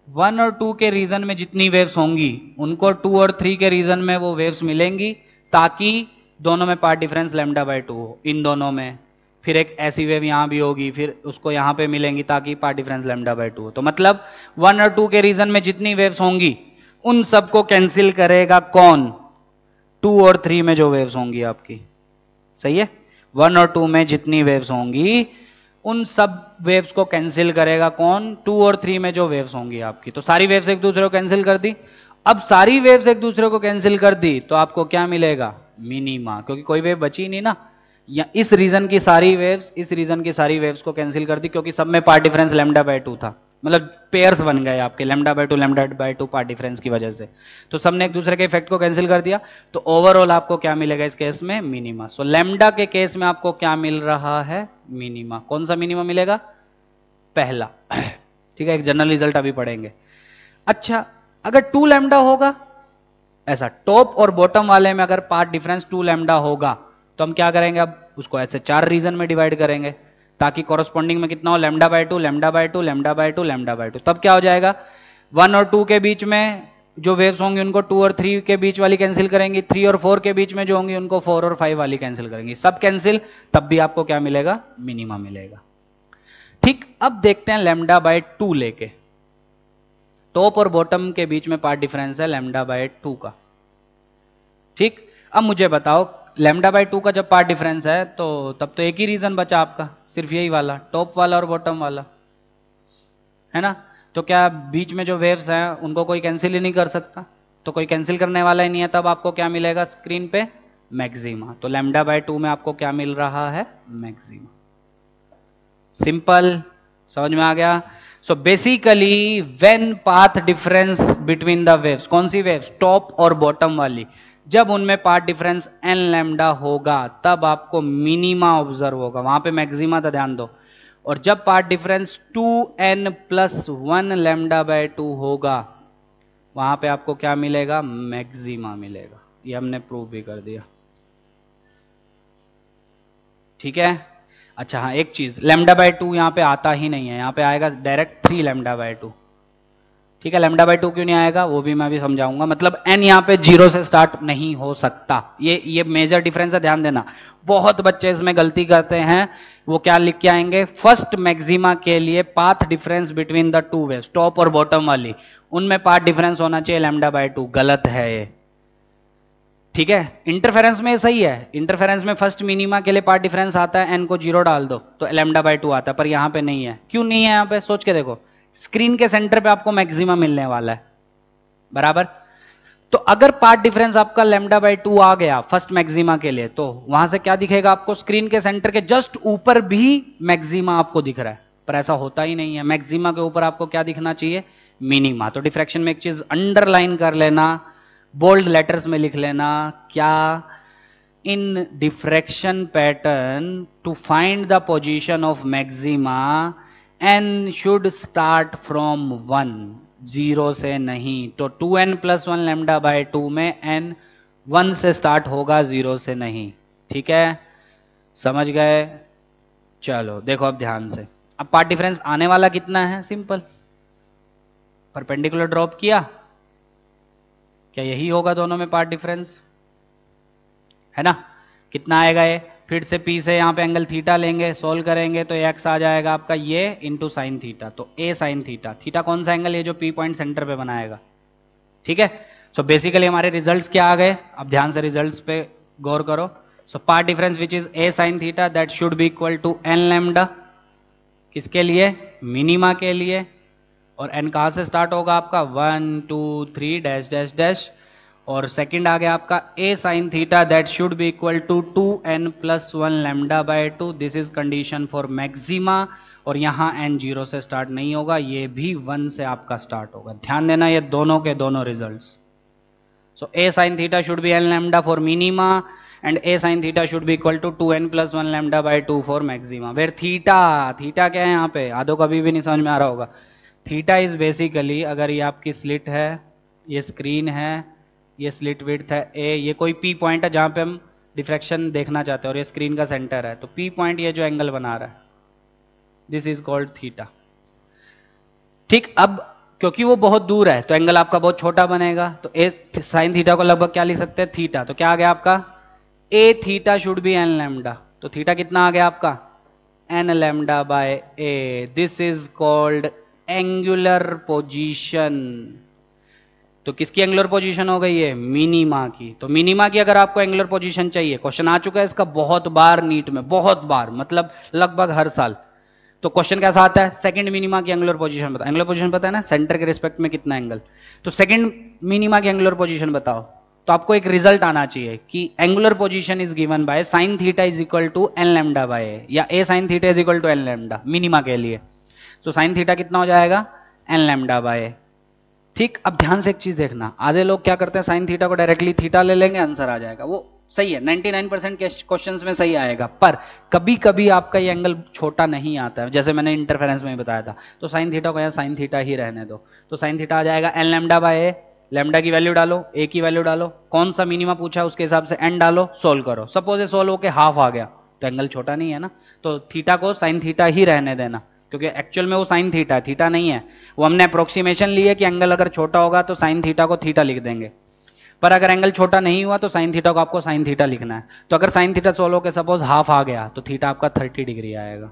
1 और 2 के रीजन में जितनी वेव्स होंगी उनको 2 और 3 के रीजन में वो वेव्स मिलेंगी, ताकि दोनों में पाथ डिफरेंस लैम्डा बाय 2 हो, इन दोनों में। फिर एक ऐसी वेव यहां भी होगी, फिर उसको यहां पे मिलेंगी ताकि पाथ डिफरेंस लैम्डा बाय 2 हो। तो मतलब 1 और 2 के रीजन में जितनी वेव्स होंगी उन सबको कैंसिल करेगा कौन? 2 और 3 में जो वेव्स होंगी आपकी। सही है? 1 और 2 में जितनी वेव्स होंगी उन सब वेव्स को कैंसिल करेगा कौन? 2 और 3 में जो वेव्स होंगी आपकी। तो सारी वेव्स एक दूसरे को कैंसिल कर दी। अब सारी वेव्स एक दूसरे को कैंसिल कर दी तो आपको क्या मिलेगा? मिनिमा, क्योंकि कोई वेव बची नहीं ना। या इस रीजन की सारी वेव्स इस रीजन की सारी वेव्स को कैंसिल कर दी, क्योंकि सब में पाथ डिफरेंस लैम्डा बाय 2 था। मतलब पेयर्स बन गए आपके लैम्डा बाय 2 पाथ डिफरेंस की वजह से। तो सबने एक दूसरे के इफेक्ट को कैंसिल कर दिया, तो ओवरऑल आपको क्या मिलेगा इस केस में? मिनिमा। सो लैम्डा के केस में आपको क्या मिल रहा है? मिनिमा। कौन सा मिनिमा मिलेगा? पहला। ठीक है, एक जनरल रिजल्ट अभी पढ़ेंगे। अच्छा, अगर 2 लैम्डा होगा, ऐसा टॉप और बॉटम वाले में अगर पाथ डिफरेंस 2 लैम्डा होगा तो हम क्या करेंगे? अब उसको ऐसे 4 रीजन में डिवाइड करेंगे, ताकि कॉरस्पॉन्डिंग में कितना हो? Lambda by 2, lambda by 2, lambda by 2, lambda by 2। तब क्या हो जाएगा? 1 और 2 के बीच में जो वेव्स होंगी उनको 2 और 3 के बीच वाली कैंसिल करेंगे, 3 और 4 के बीच में जो होंगी उनको 4 और 5 वाली कैंसिल करेंगे। सब कैंसिल, तब भी आपको क्या मिलेगा? मिनिमा मिलेगा। ठीक, अब देखते हैं लैम्डा बाय 2 लेके। टॉप और बॉटम के बीच में पाथ डिफरेंस है लैम्डा बाय 2 का। ठीक, अब मुझे बताओ, लैम्डा बाय 2 का जब पाथ डिफरेंस है तो तब तो एक ही रीजन बचा आपका, सिर्फ यही वाला, टॉप वाला और बॉटम वाला, है ना? तो क्या बीच में जो वेव्स हैं उनको कोई कैंसिल ही नहीं कर सकता? तो कोई कैंसिल करने वाला ही नहीं है, तब आपको क्या मिलेगा स्क्रीन पे? मैक्सिमा। तो लैम्डा बाय 2 में आपको क्या मिल रहा है? मैक्सिमा। सिंपल, समझ में आ गया? So basically when path difference between the waves, कौन सी वेव्स? टॉप और बॉटम वाली, जब उनमें पाथ डिफरेंस एन लैम्डा होगा तब आपको मिनिमा ऑब्जर्व होगा, वहां पे मैक्सिमा था, ध्यान दो। और जब path difference 2n+1 lambda by 2 होगा वहां पे आपको क्या मिलेगा? मैक्सिमा मिलेगा। ये हमने प्रूव भी कर दिया। ठीक है? अच्छा हाँ, एक चीज, लैम्डा बाय 2 यहां पे आता ही नहीं है, यहां पे आएगा डायरेक्ट 3 लैम्डा बाय 2। ठीक है, लैम्डा बाय 2 क्यों नहीं आएगा वो भी मैं भी समझाऊंगा। मतलब n यहाँ पे 0 से स्टार्ट नहीं हो सकता, ये मेजर डिफरेंस है, ध्यान देना। बहुत बच्चे इसमें गलती करते हैं, वो क्या लिख के आएंगे? फर्स्ट मैक्सिमा के लिए path difference between the 2 waves, top और बॉटम वाली, उनमें पाथ डिफरेंस होना चाहिए लैम्डा बाय 2। गलत है ये। ठीक है, इंटरफेरेंस में सही है, इंटरफेरेंस में फर्स्ट मिनिमा के लिए पाथ डिफरेंस आता है, n को 0 डाल दो तो लैम्डा बाय 2 आता है, पर यहां पे नहीं है। क्यों नहीं है? यहां पे सोच के देखो, स्क्रीन के सेंटर पे आपको मैक्सिमा मिलने वाला है, बराबर? तो अगर पाथ डिफरेंस आपका लैम्डा बाय 2 आ गया फर्स्ट मैक्सिमा के लिए, तो वहां से क्या दिखेगा आपको? स्क्रीन के सेंटर के जस्ट ऊपर भी मैक्सिमा आपको दिख रहा है, पर ऐसा होता ही नहीं है। मैक्सिमा के ऊपर आपको क्या दिखना चाहिए? मिनिमा। तो डिफ्रैक्शन में एक चीज अंडरलाइन कर लेना, बोल्ड लेटर्स में लिख लेना, क्या? In diffraction pattern to find the position of maxima n should start from 1, 0 से नहीं। तो 2n+1 लैम्डा बाय 2 में n 1 से स्टार्ट होगा, 0 से नहीं। ठीक है, समझ गए? चलो देखो अब ध्यान से, अब पाथ डिफरेंस आने वाला कितना है? सिंपल, परपेंडिकुलर ड्रॉप किया, क्या यही होगा दोनों में पाथ डिफरेंस? है ना? कितना आएगा ये? फिर से P से यहाँ पे एंगल थीटा लेंगे, सोल्व करेंगे तो x आ जाएगा आपका ये इंटू साइन थीटा, तो a साइन थीटा। थीटा कौन सा एंगल? ये जो P पॉइंट सेंटर पे बनाएगा। ठीक है, सो बेसिकली हमारे रिजल्ट्स क्या आ गए? अब ध्यान से रिजल्ट्स पे गौर करो। So path difference which is a sine theta that should be equal to n lambda, किसके लिए? मिनिमा के लिए। और n कहां से स्टार्ट होगा आपका? 1 2 3 डैश डैश डैश, और सेकंड आ गया आपका a sine theta that should be equal to 2n+1 lambda by 2। This is condition for maxima, और यहां n 0 से स्टार्ट नहीं होगा, ये भी 1 से आपका स्टार्ट होगा। ध्यान देना, ये दोनों के दोनों results. So a sine theta should be n lambda for minima and a sine theta should be equal to 2n+1 lambda by 2 for maxima. Where theta, theta क्या है यहाँ पे? आधो कभी भी नहीं समझ में आ रहा होगा। थीटा इज बेसिकली, अगर ये आपकी स्लिट है, ये स्क्रीन है, ये स्लिट विड्थ है a, ये कोई P पॉइंट है जहां पे हम डिफ्रैक्शन देखना चाहते हैं, और ये स्क्रीन का सेंटर है, तो P पॉइंट ये जो एंगल बना रहा है, दिस इज कॉल्ड थीटा। ठीक, अब क्योंकि वो बहुत दूर है तो एंगल आपका बहुत छोटा बनेगा, तो ए साइन थीटा को लगभग क्या लिख सकते हैं, थीटा। तो क्या आ गया आपका, A theta should be N lambda. तो थीटा कितना आ गया आपका, N lambda by A. This is called angular position. तो किसकी एंगुलर पोजीशन हो गई है, मिनिमा की। तो मिनिमा की अगर आपको एंगुलर पोजीशन चाहिए, क्वेश्चन आ चुका है इसका बहुत बार नीट में, बहुत बार, मतलब लगभग हर साल। तो क्वेश्चन कैसा आता है, सेकंड मिनिमा की एंगुलर पोजीशन बताओ। एंगुलर पोजीशन पता है ना, सेंटर के रिस्पेक्ट में कितना एंगल। तो सेकंड मिनिमा की एंगुलर पोजीशन बताओ, तो आपको एक रिजल्ट आना चाहिए कि angular position is given by sine theta is equal to N lambda by A, या A sine theta is equal to N lambda minima के लिए। तो साइन थीटा कितना हो जाएगा, एन लैम्डा बाय ए। ठीक, अब ध्यान से एक चीज देखना, आधे लोग क्या करते हैं, साइन थीटा को डायरेक्टली थीटा ले लेंगे, आंसर आ जाएगा। वो सही है, 99% के क्वेश्चंस में सही आएगा, पर कभी कभी आपका ये एंगल छोटा नहीं आता है, जैसे मैंने इंटरफेरेंस में बताया था। तो साइन थीटा को यहाँ साइन थीटा ही रहने दो। तो साइन थीटा आ जाएगा N lambda by A, lambda की वैल्यू डालो, ए की वैल्यू डालो, कौन सा मिनिमा पूछा है उसके हिसाब से एन डालो, सोल्व करो। सपोज ये सोल्व होके हाफ आ गया तो एंगल छोटा नहीं है ना, तो थीटा को साइन थीटा ही रहने देना, क्योंकि एक्चुअल में वो साइन थीटा है, थीटा नहीं है। वो हमने अप्रोक्सीमेशन ली है कि एंगल अगर छोटा होगा तो साइन थीटा को थीटा लिख देंगे, पर अगर एंगल छोटा नहीं हुआ तो साइन थीटा को आपको साइन थीटा लिखना है। तो अगर साइन थीटा सोल्व होकर सपोज हाफ आ गया तो थीटा आपका 30 डिग्री आएगा।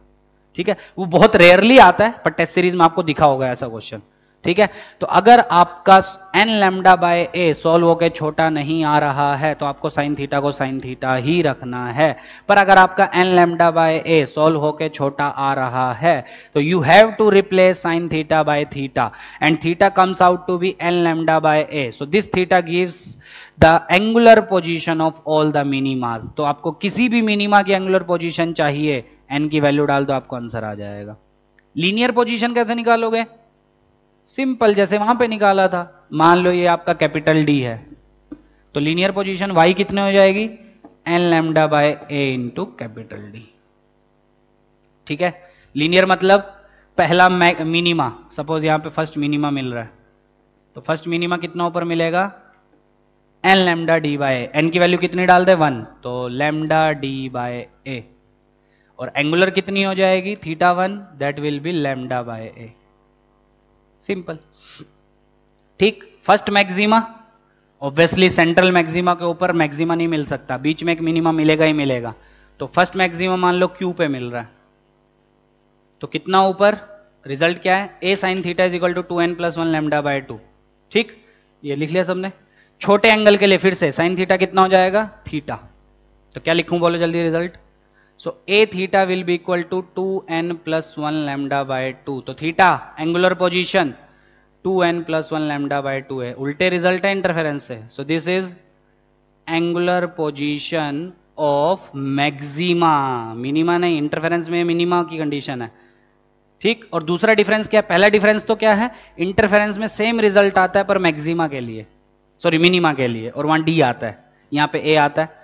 ठीक है, वो बहुत रेयरली आता है, पर टेस्ट सीरीज में आपको दिखा होगा ऐसा क्वेश्चन। ठीक है, तो अगर आपका N lambda by A solve होके छोटा नहीं आ रहा है तो आपको साइन थीटा को साइन थीटा ही रखना है। पर अगर आपका N lambda by A solve होके छोटा आ रहा है तो you have to replace sine theta by theta and theta comes out to be N lambda by A. So this theta gives the angular position of all the minimas. तो आपको किसी भी मिनिमा की एंगुलर पोजीशन चाहिए, एन की वैल्यू डाल दो, आपको आंसर आ जाएगा। लीनियर पोजीशन कैसे निकालोगे, सिंपल, जैसे वहां पे निकाला था। मान लो ये आपका कैपिटल डी है, तो लीनियर पोजीशन वाई कितने हो जाएगी, N lambda by A into capital D. ठीक है, लीनियर मतलब पहला मिनिमा, सपोज यहां पे फर्स्ट मिनिमा मिल रहा है, तो फर्स्ट मिनिमा कितना ऊपर मिलेगा, N lambda D by N की वैल्यू कितनी डाल दे 1, तो लैम्डा डी बाय ए। और एंगुलर कितनी हो जाएगी, theta 1, that will be lambda by A. Simple. ठीक, first maxima, obviously central maxima के ऊपर मैक्सिमा नहीं मिल सकता, बीच में एक मिनिमा मिलेगा ही मिलेगा। तो फर्स्ट मैक्सिमा मान लो क्यू पे मिल रहा है, तो कितना ऊपर, रिजल्ट क्या है, A sine theta is equal to 2n + 1 lambda by 2। ठीक, ये लिख लिया सबने। छोटे एंगल के लिए फिर से साइन थीटा कितना हो जाएगा, थीटा। तो क्या लिखूं, बोलो जल्दी result. So A theta will be equal to 2n + 1 lambda by 2। तो theta angular position 2n + 1 lambda by 2 है, उल्टे रिजल्ट है इंटरफेरेंस से। So this is angular position of maxima, minima नहीं, इंटरफेरेंस में मिनिमा की कंडीशन है। ठीक, और दूसरा डिफरेंस क्या है, पहला डिफरेंस तो क्या है, इंटरफेरेंस में सेम रिजल्ट आता है पर मैक्सिमा के लिए, सॉरी मिनिमा के लिए, और वहां डी आता है, यहां पे ए आता है,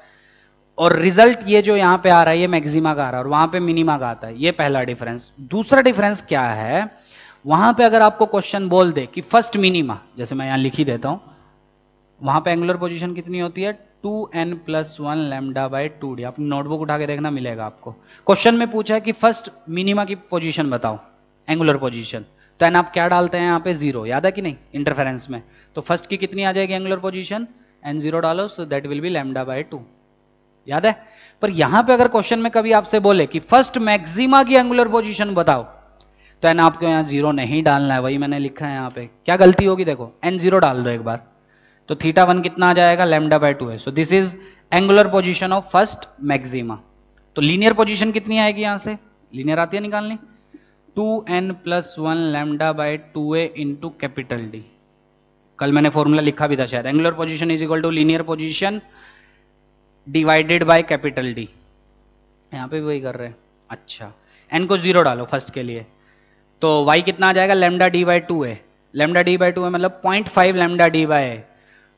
और रिजल्ट ये जो यहां पे आ रहा है ये मैक्सिमा का आ रहा है और वहां पे मिनिमा का आता है। ये पहला डिफरेंस। दूसरा डिफरेंस क्या है, वहां पे अगर आपको क्वेश्चन बोल दे कि फर्स्ट मिनिमा, जैसे मैं यहां लिख ही देता हूं, वहां पे एंगुलर पोजीशन कितनी होती है, 2n + 1 लैम्डा बाय 2d। अपनी नोटबुक उठा के देखना, मिलेगा आपको। क्वेश्चन में पूछा है कि फर्स्ट मिनिमा की पोजीशन बताओ, एंगुलर पोजीशन, तो एन आप क्या डालते हैं यहाँ पे, 0, याद है कि नहीं, इंटरफेरेंस में। तो फर्स्ट की कितनी आ जाएगी एंगुलर पोजीशन, n 0 डालो, so that will be lambda by 2, याद है। पर यहां पे अगर क्वेश्चन में कभी आपसे बोले कि फर्स्ट मैक्सिमा की एंगुलर पोजीशन बताओ, तो एन आपको यहां 0 नहीं डालना है, वही मैंने लिखा है यहाँ पे। क्या गलती होगी, देखो n 0 डाल दो एक बार, तो थीटा 1 कितना आ जाएगा, लैम्डा बाय 2 है। So this is angular position of first maxima. तो लीनियर पोजीशन कितनी आएगी यहां से, लीनियर आती है निकालनी, 2n + 1 lambda by 2a into capital D. कल मैंने फॉर्मूला लिखा भी था शायद, angular position is equal to linear position divided by capital D. यहां पे भी वही कर रहे हैं। अच्छा, n को 0 डालो फर्स्ट के लिए, तो y कितना आ जाएगा, लैम्डा डी बाय 2 है, लैम्डा डी बाय 2 है मतलब 0.5 lambda D by.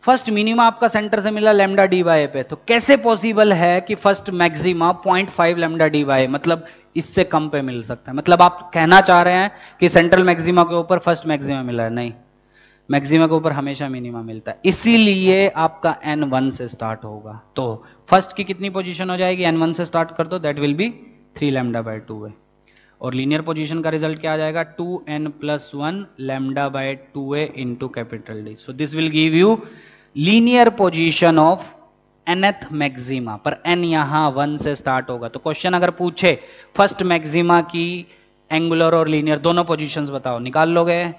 First minima आपका सेंटर से मिला लैम्डा डी बाय पे, तो कैसे पॉसिबल है कि first maxima 0.5 lambda D by, मतलब इससे कम पे मिल सकता है। मतलब आप कहना चाह रहे हैं कि सेंट्रल मैक्सिमा के ऊपर फर्स्ट मैक्सिमा मिला है, नहीं, मैक्सिमा के ऊपर हमेशा मिनिमा मिलता है, इसीलिए आपका n 1 से स्टार्ट होगा। तो फर्स्ट की कितनी पोजीशन हो जाएगी, n 1 से स्टार्ट कर दो, that will be 3 lambda by 2 है। और लीनियर पोजीशन का रिजल्ट क्या आ जाएगा 2n+1 lambda by 2a into capital D. So this will give you linear position of nth maxima, पर n यहां 1 से स्टार्ट होगा। तो क्वेश्चन अगर पूछे फर्स्ट मैक्सिमा की एंगुलर और लीनियर दोनों पोजीशंस बताओ, निकाल लोगे?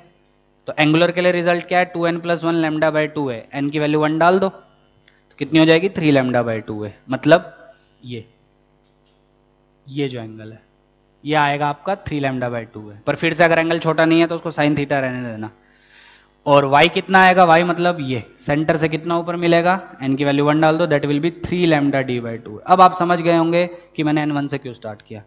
तो एंगुलर के लिए रिजल्ट क्या है 2n+1 lambda by 2a, n की वैल्यू 1 डाल दो तो कितनी हो जाएगी 3 लैम्डा बाय 2a, मतलब ये जो एंगल है ये आएगा आपका 3 लैम्डा बाय 2a। पर फिर से अगर एंगल छोटा नहीं है तो उसको साइन थीटा रहने देना। और y कितना आएगा, y मतलब ये सेंटर से कितना ऊपर मिलेगा, n की वैल्यू 1 डाल दो, that will be 3 lambda D by 2। अब आप समझ गए होंगे कि मैंने n1 से क्यों स्टार्ट किया।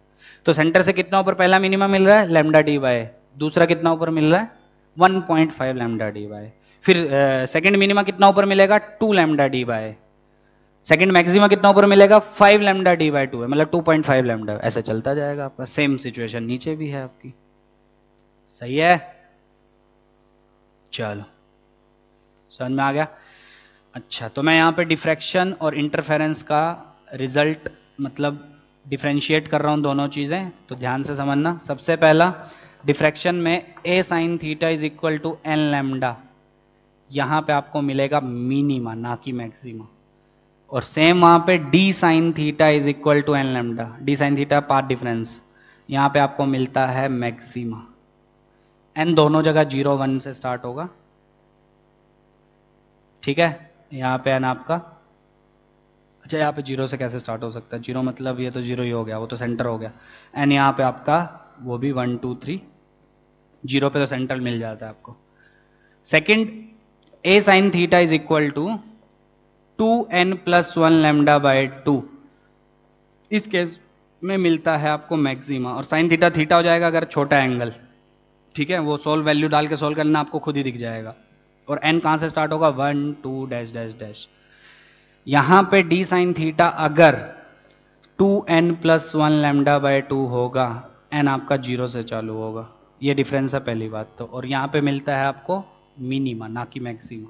तो सेंटर से कितना ऊपर पहला मिनिमम मिल रहा है लैम्डा डी बाय, दूसरा कितना ऊपर मिल रहा है 1.5 लैम्डा डी बाय, फिर सेकंड मिनिमा कितना ऊपर मिलेगा 2 lambda D by, second maxima कितना ऊपर मिलेगा 5 लैम्डा डी बाय 2 है, मतलब 2.5 लैम्डा। ऐसे चलता जाएगा आपका। सेम सिचुएशन नीचे भी है आपकी, सही है? चलो समझ में आ गया। अच्छा, तो मैं यहां पे डिफ्रैक्शन और इंटरफेरेंस का रिजल्ट मतलब डिफरेंशिएट कर रहा हूं दोनों चीजें, तो ध्यान से समझना। सबसे पहला डिफ्रैक्शन में a sin theta is equal to n lambda, यहां पे आपको मिलेगा मिनिमा ना कि मैक्सिमा। और सेम वहां पे d sin theta is equal to n lambda, d sin theta path difference, यहां पे आपको मिलता है मैक्सिमा। n दोनों जगह 0 1 से स्टार्ट होगा, ठीक है? यहां पे n आपका, अच्छा यहाँ पे 0 से कैसे स्टार्ट हो सकता है, 0 मतलब ये तो 0 ही हो गया, वो तो सेंटर हो गया। n यहाँ पे आपका वो भी 1 2 3, 0 पे तो सेंटर मिल जाता है आपको। Second a sin theta is equal to 2n+1 lambda by 2, इस केस में मिलता है आपको मैक्सिमा। और साइन थीटा थीटा हो जाएगा अगर छोटा एंगल, ठीक है? वो सोल्व वैल्यू डाल के सोल्व करना, आपको खुद ही दिख जाएगा। और n कहां से स्टार्ट होगा 1 2 डैश डैश डैश। यहां पे d sin थीटा अगर 2n+1 लैम्डा बाय 2 होगा, n आपका 0 से चालू होगा, ये डिफरेंस है पहली बात तो। और यहां पे मिलता है आपको मिनिमा ना कि मैक्सिमा,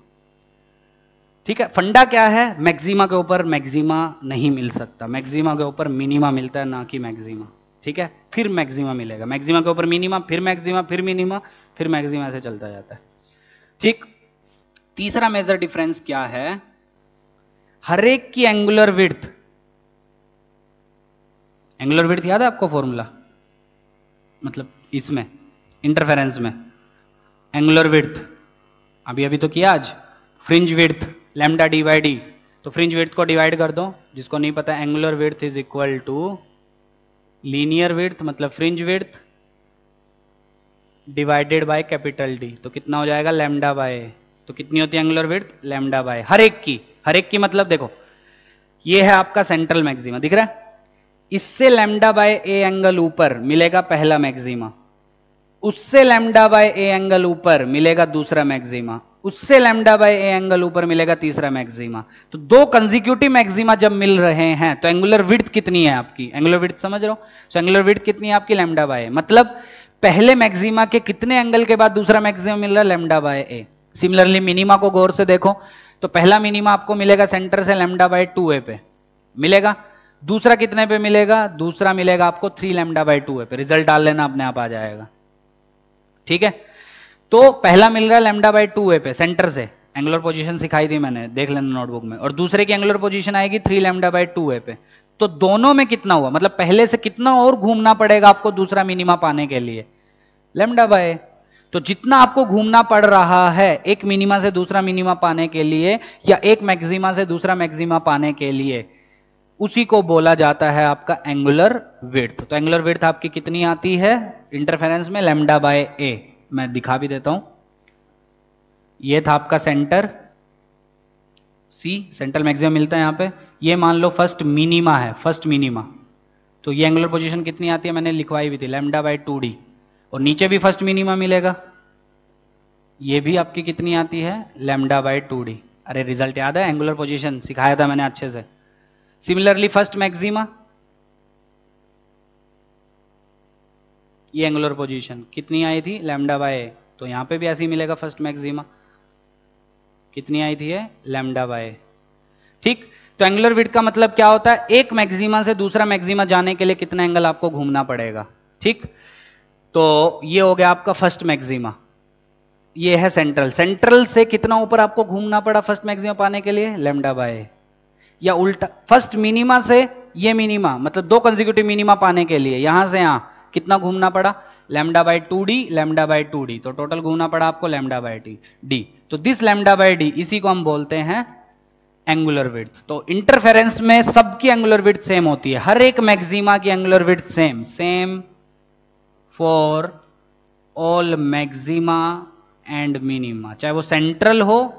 ठीक है? फंडा क्या है, मैक्सिमा के ऊपर मैक्सिमा नहीं मिल सकता, मैक्सिमा के ऊपर मिनिमा मिलता है ना कि मैक्सिमा, ठीक है? फिर मैक्सिमा मिलेगा, मैक्सिमा के ऊपर मिनिमा, फिर मैक्सिमा, फिर मिनिमा, फिर मैक्सिमा, ऐसे चलता जाता है, ठीक? तीसरा मेजर डिफरेंस क्या है, हर एक की एंगुलर विड्थ, एंगुलर विड्थ याद है आपको फॉर्मूला, मतलब इसमें इंटरफेरेंस में एंगुलर विड्थ अभी अभी तो किया आज, fringe width lambda D by D, तो फ्रिंज विड्थ को डिवाइड कर दो, जिसको नहीं पता angular width is equal to linear width मतलब fringe width divided by capital D, तो कितना हो जाएगा लैम्डा बाय, तो कितनी होती है एंगुलर विड्थ लैम्डा बाय हर एक की मतलब देखो ये है आपका सेंट्रल मैक्सिमा दिख रहा है, इससे लैम्डा बाय ए एंगल ऊपर मिलेगा पहला मैक्सिमा, उससे लैम्डा बाय ए एंगल ऊपर मिलेगा दूसरा मैक्सिमा, उससे लैम्डा बाय ए एंगल ऊपर मिलेगा तीसरा मैक्सिमा। तो दो कंसेक्यूटिव मैक्सिमा जब मिल रहे हैं तो एंगुलर विड्थ कितनी है आपकी, एंगुलर विड्थ समझ रहे हो? तो एंगुलर विड्थ कितनी है आपकी लैम्डा बाय, मतलब पहले मैक्सिमा के कितने एंगल के बाद दूसरा मैक्सिमा मिल रहा है lambda by A. Similarly minima को गौर से देखो तो पहला मिनिमा आपको मिलेगा सेंटर से लैम्डा बाय 2a पे मिलेगा, दूसरा कितने पे मिलेगा, दूसरा मिलेगा आपको 3 लैम्डा बाय 2a पे, रिजल्ट डाल लेना अपने आप आ जाएगा, ठीक है? तो पहला मिल रहा है लैम्डा बाय 2a पे सेंटर से, एंगुलर पोजीशन सिखाई थी मैंने, देख लेना नोटबुक में, और दूसरे की एंगुलर पोजीशन आएगी 3 लैम्डा बाय 2a पे। तो दोनों में कितना हुआ, मतलब पहले से कितना और घूमना पड़ेगा आपको दूसरा मिनिमा पाने के लिए लैम्डा बाय, तो जितना आपको घूमना पड़ रहा है एक मिनिमा से दूसरा मिनिमा पाने के लिए या एक मैक्सिमा से दूसरा मैक्सिमा पाने के लिए, उसी को बोला जाता है आपका एंगुलर विड्थ। तो एंगुलर विड्थ आपकी कितनी आती है इंटरफेरेंस में लैम्डा बाय ए, मैं दिखा भी देता हूं, ये था आपका सेंटर सी, सेंट्रल मैक्सिमम मिलता है यहां पे, ये मान लो फर्स्ट मिनिमा है, फर्स्ट मिनिमा, तो ये एंगुलर पोजीशन कितनी आती है मैंने लिखवाई भी थी लैम्डा बाय 2d, और नीचे भी फर्स्ट मिनिमा मिलेगा, ये भी आपकी कितनी आती है लैम्डा बाय 2d। अरे रिजल्ट याद है, एंगुलर पोजीशन सिखाया था मैंने अच्छे से। सिमिलरली फर्स्ट मैक्सिमा, ये एंगुलर पोजीशन कितनी आई थी लैम्डा बाय, तो यहां पे भी ऐसे ही मिलेगा फर्स्ट मैक्सिमा, कितनी आई थी लैम्डा बाय, ठीक? तो एंगुलर विड्थ का मतलब क्या होता है, एक मैक्सिमा से दूसरा मैक्सिमा जाने के लिए कितना एंगल आपको घूमना पड़ेगा, ठीक? तो ये हो गया आपका फर्स्ट मैक्सिमा, ये है सेंट्रल। सेंट्रल से कितना ऊपर आपको घूमना पड़ा फर्स्ट मैक्सिमा पाने के लिए, लैम्डा बाय ए, या उल्टा फर्स्ट मिनिमा से ये मिनिमा, मतलब दो कंसेक्यूटिव मिनिमा पाने के लिए यहां से यहां कितना घूमना पड़ा, lambda by 2d, lambda by 2d, तो टोटल घूमना पड़ा आपको लैम्डा बाय डी। तो दिस लैम्डा बाय डी, इसी को हम बोलते हैं एंगुलर विड्थ। तो इंटरफेरेंस में सबकी एंगुलर विड्थ सेम होती है, हर एक मैक्सिमा की angular width same for all maxima and minima, चाहे वो सेंट्रल हो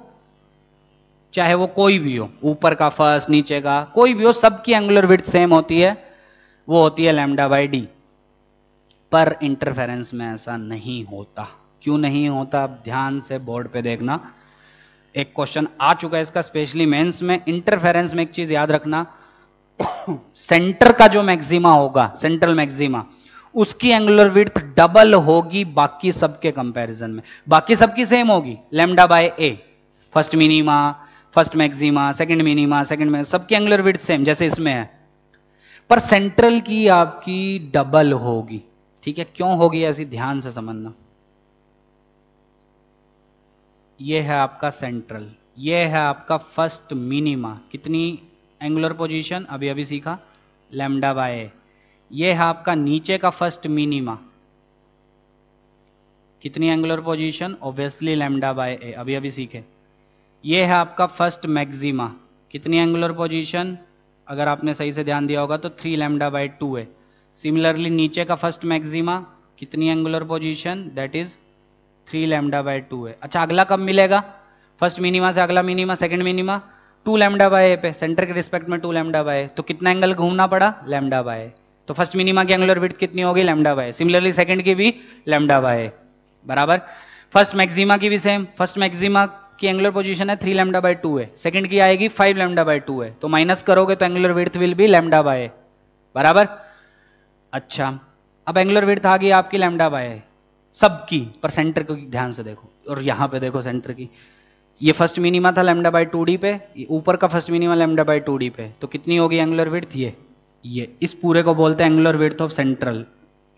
चाहे वो कोई भी हो, ऊपर का फर्स्ट नीचे का कोई भी हो, सबकी एंगुलर विड्थ सेम होती है, वो होती है लैम्डा बाय डी। पर इंटरफेरेंस में ऐसा नहीं होता। क्यों नहीं होता, अब ध्यान से बोर्ड पे देखना, एक क्वेश्चन आ चुका है इसका स्पेशली मेंस में। इंटरफेरेंस में एक चीज याद रखना, सेंटर का जो मैक्सिमा होगा, सेंट्रल मैक्सिमा, उसकी एंगुलर विड्थ डबल होगी बाकी सबके कंपैरिजन में। बाकी सबकी सेम होगी, lambda by A, first minima, first maxima, second minima, सबकी एंगुलर विड्थ सेम जैसे इसमें है, पर सेंट्रल की आपकी डबल होगी। ठीक है, क्यों होगी ऐसी, ध्यान से समझना। ये है आपका सेंट्रल, ये है आपका फर्स्ट मिनिमा, कितनी एंगुलर पोजीशन, अभी अभी सीखा, लैम्डा बाय ए। ये है आपका नीचे का फर्स्ट मिनिमा, कितनी angular position, obviously lambda by A, अभी अभी सीखे। ये है आपका फर्स्ट मैक्सिमा, कितनी एंगुलर पोजीशन, अगर आपने सही से ध्यान दिया होगा तो 3 लैम्डा बाय 2 है। सिमिलरली नीचे का फर्स्ट मैक्सिमा, कितनी angular position, that is 3 lambda by 2 है। अच्छा, अगला कब मिलेगा, फर्स्ट मिनिमा से अगला मिनिमा, second minima 2 lambda by A पे, सेंटर के रिस्पेक्ट में 2 लैम्डा बाय, तो कितना एंगल घूमना पड़ा, लैम्डा बाय। तो फर्स्ट मिनिमा की एंगुलर विड्थ कितनी होगी, लैम्डा बाय। सिमिलरली सेकंड की भी लैम्डा बाय बराबर, फर्स्ट मैक्सिमा की भी सेम, फर्स्ट मैक्सिमा की एंगुलर पोजीशन है 3 लैम्डा बाय 2 है, सेकंड की आएगी 5 लैम्डा बाय 2 है, तो माइनस करोगे तो angular width will be lambda bye बराबर। अच्छा, अब एंगुलर विड्थ आ गई आपकी लैम्डा बाय सबकी, पर सेंटर को ध्यान से देखो, और यहां पे देखो सेंटर की, ये फर्स्ट मिनिमा था लैम्डा बाय 2d पे, ऊपर का first minima lambda by 2d पे, तो कितनी होगी एंगुलर विड्थ, ये इस पूरे को बोलते हैं एंगुलर विड्थ ऑफ सेंट्रल।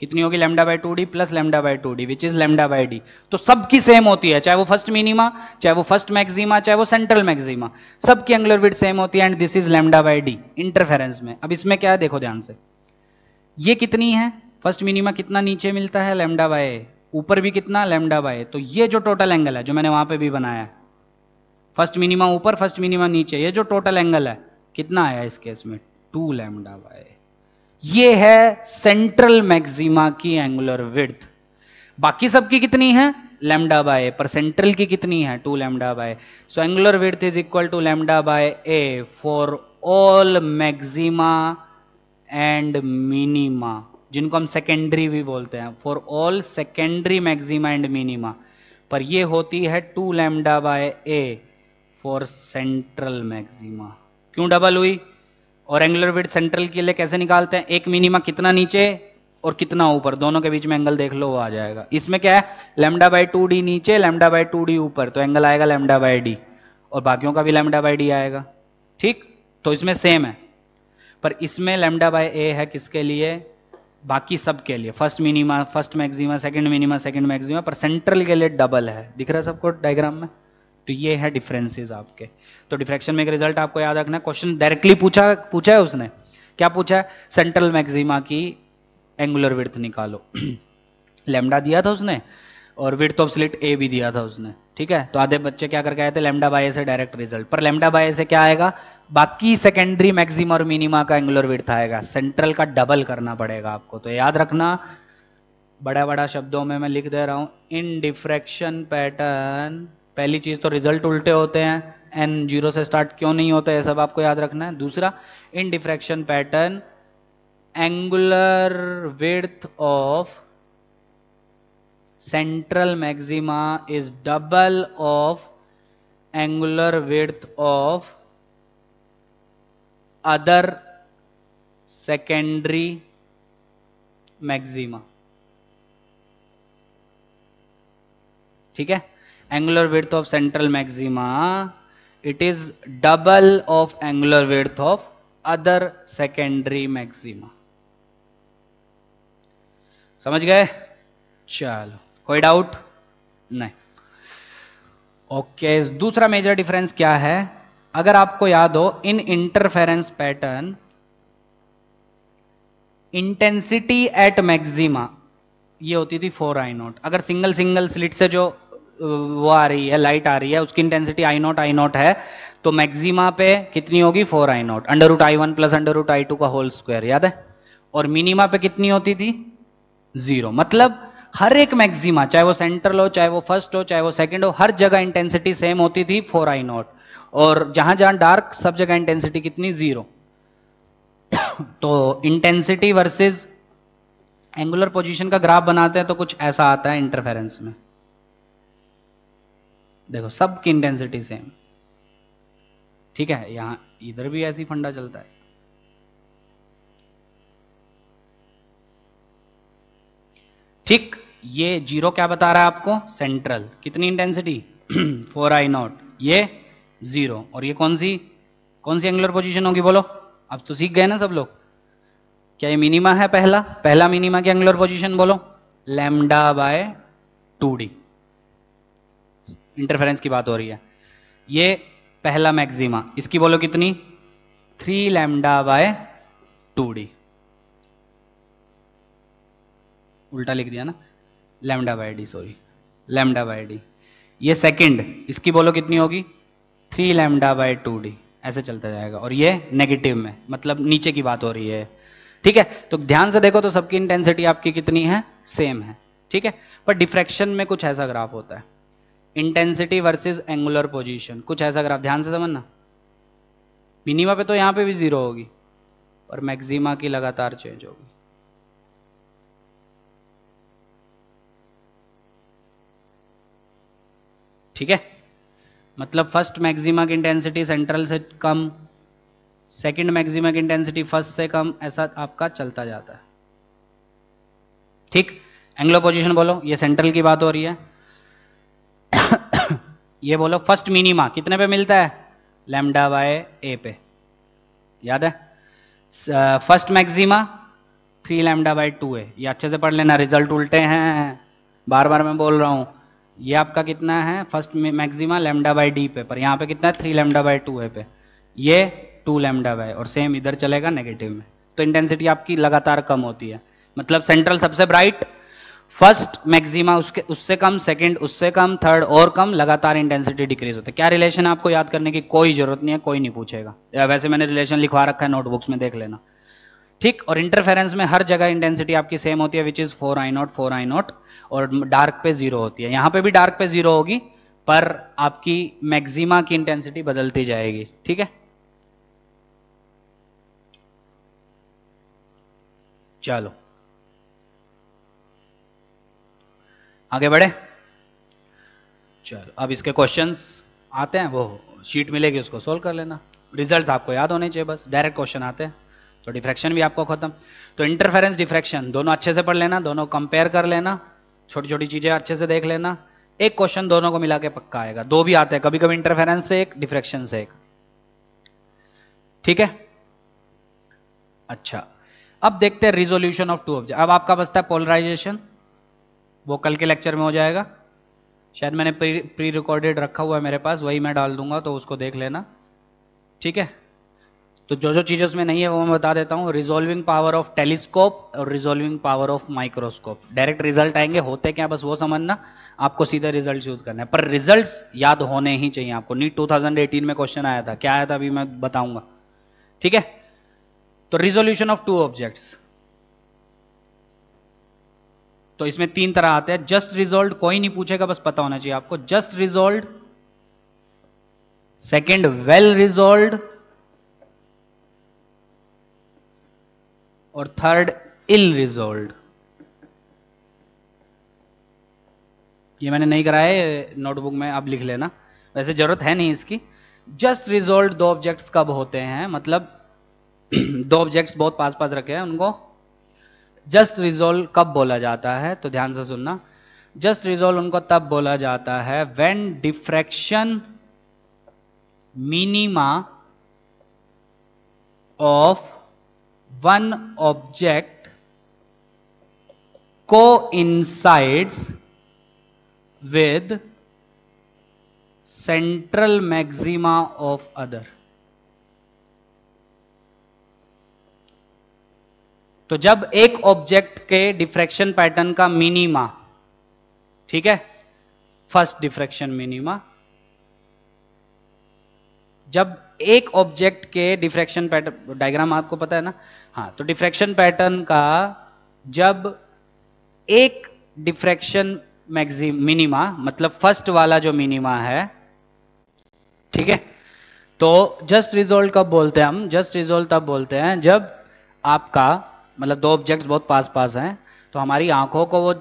कितनी होगी, lambda by 2d plus lambda by 2d which is lambda by D. तो सबकी सेम होती है, चाहे वो फर्स्ट मिनिमा, चाहे वो फर्स्ट मैक्सिमा, चाहे वो सेंट्रल मैक्सिमा, सबकी एंगुलर विड्थ सेम होती है, and this is lambda by D interference में। अब इसमें क्या है देखो ध्यान से, ये कितनी है, फर्स्ट मिनिमा कितना नीचे मिलता है, लैम्डा बाय, ऊपर भी कितना, लैम्डा बाय। तो ये जो टोटल एंगल है जो मैंने वहां पे भी बनाया है, फर्स्ट मिनिमा ऊपर फर्स्ट मिनिमा नीचे, ये जो टोटल एंगल है कितना आया इस केस में, 2 लैम्डा बाय। ये है सेंट्रल मैक्सिमा की एंगुलर विड्थ। बाकी सबकी कितनी है, लैम्डा बाय, पर सेंट्रल की कितनी है, 2 lambda by. So angular width is equal to lambda by A for all maxima and minima, जिनको हम सेकेंडरी भी बोलते हैं, for all secondary maxima and minima. पर ये होती है 2 lambda by A for central maxima. क्यों डबल हुई, और एंगुलर विड्थ सेंट्रल के लिए कैसे निकालते हैं, एक मिनिमा कितना नीचे और कितना ऊपर, दोनों के बीच में एंगल देख लो, वो आ जाएगा। इसमें क्या है, लैम्डा बाय 2d नीचे, लैम्डा बाय 2d ऊपर, तो एंगल आएगा लैम्डा बाय डी, और बाकियों का भी लैम्डा बाय डी आएगा। ठीक, तो इसमें सेम है, पर इसमें लैम्डा बाय ए है किसके लिए, बाकी सब के लिए, first minima first maxima, second minima second maxima, पर सेंट्रल के लिए डबल है। दिख रहा है सबको डायग्राम में, तो ये है डिफरेंसेस आपके। तो डिफ्रैक्शन में एक रिजल्ट आपको याद रखना, क्वेश्चन डायरेक्टली पूछा है उसने, क्या पूछा है, सेंट्रल मैक्सिमा की एंगुलर विड्थ निकालो। लैम्डा दिया था उसने, और विड्थ ऑफ स्लिट ए भी दिया था उसने। ठीक है, तो आधे बच्चे क्या करके आए थे, लैम्डा बाय से डायरेक्ट रिजल्ट, पर लैम्डा बाय से क्या आएगा, बाकी सेकेंडरी मैक्सिमा और मिनिमा का एंगुलर विड्थ आएगा, सेंट्रल का डबल करना पड़ेगा आपको। तो याद रखना, बड़ा बड़ा शब्दों में मैं लिख दे रहा हूं, इन डिफ्रैक्शन पैटर्न, पहली चीज तो रिजल्ट उल्टे होते हैं, n 0 से स्टार्ट क्यों नहीं होता है, सब आपको याद रखना है। दूसरा, in diffraction pattern angular width of central maxima is double of angular width of other secondary maxima. ठीक है, angular width of central maxima it is double of angular width of other secondary maxima. समझ गए? चलो, कोई डाउट नहीं? ओके, दूसरा मेजर डिफरेंस क्या है? अगर आपको याद हो, in interference pattern intensity at maxima ये होती थी 4I0। अगर सिंगल सिंगल स्लिट से जो वो आ रही है, लाइट आ रही है, उसकी इंटेंसिटी I0 है, तो मैक्सिमा पे कितनी होगी? 4I0 √I1 प्लस √I2 का होल स्क्वायर, याद है? और मिनिमा पे कितनी होती थी? 0। मतलब हर एक मैक्सिमा, चाहे वो सेंट्रल हो, चाहे वो फर्स्ट हो, चाहे वो सेकंड हो, हर जगह इंटेंसिटी सेम होती थी 4I0। और जहां जहां डार्क, सब जगह इंटेंसिटी कितनी? 0। तो इंटेंसिटी वर्सेस एंगुलर पोजीशन का ग्राफ बनाते हैं तो कुछ ऐसा आता है इंटरफेरेंस में। देखो, सबकी इंटेंसिटी सेम, ठीक है? यहां इधर भी ऐसी फंडा चलता है। ठीक, ये 0 क्या बता रहा है आपको? सेंट्रल। कितनी इंटेंसिटी? 4I0। ये 0। और ये कौन सी एंगुलर पोजीशन होगी बोलो? अब तो सीख गए ना सब लोग। क्या ये मिनिमा है? पहला मिनिमा की एंगुलर पोजीशन बोलो? λ/2d। इंटरफेरेंस की बात हो रही है। ये पहला मैक्सिमा, इसकी बोलो कितनी? 3λ/2d। उल्टा लिख दिया ना, λ/d, सॉरी, λ/d। ये सेकंड, इसकी बोलो कितनी होगी? 3λ/2d। ऐसे चलता जाएगा। और ये नेगेटिव में, मतलब नीचे की बात हो रही है, ठीक है? तो ध्यान से देखो तो सबकी इंटेंसिटी आपकी कितनी है? सेम है, ठीक है? पर डिफ्रैक्शन में कुछ ऐसा ग्राफ होता है, इंटेंसिटी वर्सेस एंगुलर पोजीशन, कुछ ऐसा ग्राफ, ध्यान से समझना। मिनिमा पे तो यहां पे भी 0 होगी, और मैक्सिमा की लगातार चेंज होगी। ठीक है? मतलब फर्स्ट मैक्सिमा की इंटेंसिटी सेंट्रल से कम, सेकंड मैक्सिमा की इंटेंसिटी फर्स्ट से कम, ऐसा आपका चलता जाता है। ठीक, एंगुलर पोजीशन बोलो, ये सेंट्रल की बात हो रही है। ये बोलो फर्स्ट मिनिमा कितने पे मिलता है? λ/a पे, याद है? First maxima 3λ/2a। ये अच्छे से पढ़ लेना, रिजल्ट उल्टे हैं, बार बार मैं बोल रहा हूं। ये आपका कितना है? फर्स्ट मैक्सिमा λ/d पे, पर यहां पे कितना है? 3λ/2a पे। ये 2λ/, और सेम इधर चलेगा नेगेटिव में। तो इंटेंसिटी आपकी लगातार कम होती है। मतलब सेंट्रल सबसे ब्राइट, फर्स्ट मैक्सिमा उससे कम, सेकंड उससे कम, थर्ड और कम, लगातार इंटेंसिटी डिक्रीज होती है। क्या रिलेशन है आपको याद करने की कोई जरूरत नहीं है, कोई नहीं पूछेगा। वैसे मैंने रिलेशन लिखवा रखा है नोटबुक्स में, देख लेना। ठीक, और इंटरफेरेंस में हर जगह इंटेंसिटी आपकी सेम होती है, विच इज 4I0, और डार्क पे 0 होती है। यहां पे भी डार्क पे 0 होगी, पर आपकी मैक्सिमा की इंटेंसिटी बदलती जाएगी, ठीक है? चलो आगे बढ़े। चलो, अब इसके क्वेश्चंस आते हैं, वो शीट मिलेगी उसको सोल्व कर लेना। रिजल्ट्स आपको याद होने चाहिए, बस डायरेक्ट क्वेश्चन आते हैं। तो डिफ्रैक्शन भी आपको खत्म। तो इंटरफेरेंस, डिफ्रैक्शन दोनों अच्छे से पढ़ लेना, दोनों कंपेयर कर लेना, छोटी छोटी चीजें अच्छे से देख लेना। एक क्वेश्चन दोनों को मिला के पक्का आएगा, 2 भी आते हैं कभी कभी, इंटरफेरेंस से एक, डिफ्रैक्शन से एक, ठीक है? अच्छा, अब देखते हैं रिजोल्यूशन ऑफ 2 ऑब्जेक्ट। अब आपका बचता है पोलराइजेशन, वो कल के लेक्चर में हो जाएगा। शायद मैंने प्री रिकॉर्डेड रखा हुआ है मेरे पास, वही मैं डाल दूंगा, तो उसको देख लेना, ठीक है? तो जो जो चीजें उसमें नहीं है वो मैं बता देता हूं। रिजोल्विंग पावर ऑफ टेलीस्कोप और resolving power of microscope. Direct result आएंगे, होते क्या बस वो समझना, आपको सीधे रिजल्ट यूज करना है, पर रिजल्ट्स याद होने ही चाहिए आपको। नीट 2018 में क्वेश्चन आया था, क्या आया था अभी मैं बताऊंगा, ठीक है? तो रिजोल्यूशन ऑफ 2 ऑब्जेक्ट्स, तो इसमें 3 तरह आते हैं। जस्ट रिजोल्व, कोई नहीं पूछेगा, बस पता होना चाहिए आपको। Just resolve, second well resolve, और थर्ड इल रिजोल्व। ये मैंने नहीं कराया है नोटबुक में, आप लिख लेना, वैसे जरूरत है नहीं इसकी। जस्ट रिजोल्व 2 ऑब्जेक्ट्स कब होते हैं? मतलब 2 ऑब्जेक्ट्स बहुत पास पास रखे हैं, उनको जस्ट रिजोल्व कब बोला जाता है? तो ध्यान से सुनना, जस्ट रिजोल्व उनको तब बोला जाता है when diffraction minima of one object coincides with central maxima of other। तो जब एक ऑब्जेक्ट के डिफ्रैक्शन पैटर्न का मिनिमा, ठीक है, फर्स्ट डिफ्रैक्शन मिनिमा, जब एक ऑब्जेक्ट के डिफ्रैक्शन पैटर्न, डायग्राम आपको पता है ना, हाँ, तो डिफ्रैक्शन पैटर्न का जब एक डिफ्रैक्शन मिनिमा, मतलब फर्स्ट वाला जो मिनिमा है, ठीक है, तो जस्ट रिजोल्व कब बोलते हैं हम? जस्ट रिजोल्व तब बोलते हैं जब आपका मतलब दो ऑब्जेक्ट्स बहुत पास पास हैं, तो हमारी आंखों को वो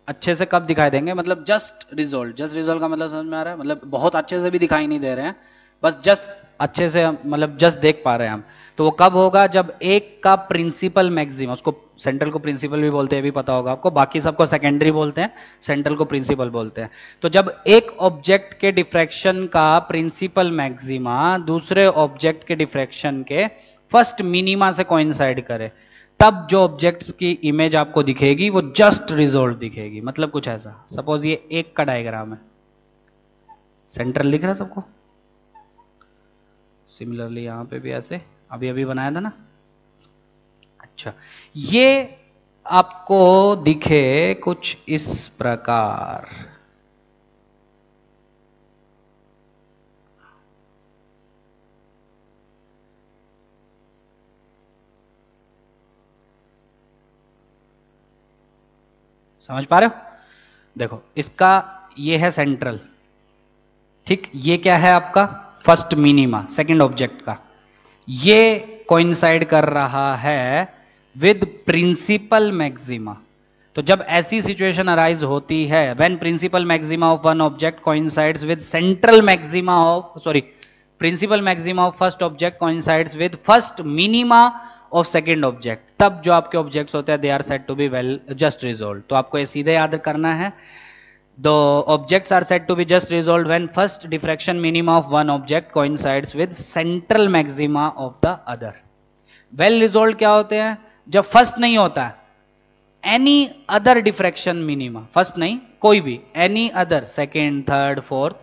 अच्छे से कब दिखाई देंगे, मतलब जस्ट रिजोल्व। जस्ट रिजोल्व का मतलब समझ में आ रहा है? मतलब बहुत अच्छे से भी दिखाई नहीं दे रहे हैं, बस जस्ट अच्छे से, मतलब जस्ट देख पा रहे हैं हम। तो वो कब होगा? जब एक का प्रिंसिपल मैक्सिमा, उसको सेंट्रल को प्रिंसिपल भी बोलते हैं, भी पता होगा आपको, बाकी सबको सेकेंडरी बोलते हैं, सेंट्रल को प्रिंसिपल बोलते हैं। तो जब एक ऑब्जेक्ट के डिफ्रैक्शन का प्रिंसिपल मैक्सिमा दूसरे ऑब्जेक्ट के डिफ्रैक्शन के फर्स्ट मिनिमा से कोइंसाइड करे, तब जो ऑब्जेक्ट्स की इमेज आपको दिखेगी वो जस्ट रिजोल्व दिखेगी। मतलब कुछ ऐसा, सपोज ये एक का डायग्राम है, सेंट्रल दिख रहा है सबको? सिमिलरली यहां पे भी ऐसे अभी अभी बनाया था ना। अच्छा, ये आपको दिखे कुछ इस प्रकार, समझ पा रहे हो? देखो, इसका ये है सेंट्रल, ठीक, ये क्या है आपका फर्स्ट मिनिमा सेकंड ऑब्जेक्ट का, ये कोइंसाइड कर रहा है विद प्रिंसिपल मैक्सिमा। तो जब ऐसी सिचुएशन अराइज होती है, when principal maxima of one object coincides with central maxima of, sorry, principal maxima of first object coincides with first minima of second object, तब जो आपके ऑब्जेक्ट्स होते हैं they are said to be well just resolve. तो आपको ये सीधे याद करना है, the objects are said to be just resolved when first diffraction minima of one object coincides with central maxima of the other। well resolved क्या होते हैं? जब फर्स्ट नहीं होता है, any other diffraction minima, first नहीं कोई भी, any other, second, third, fourth,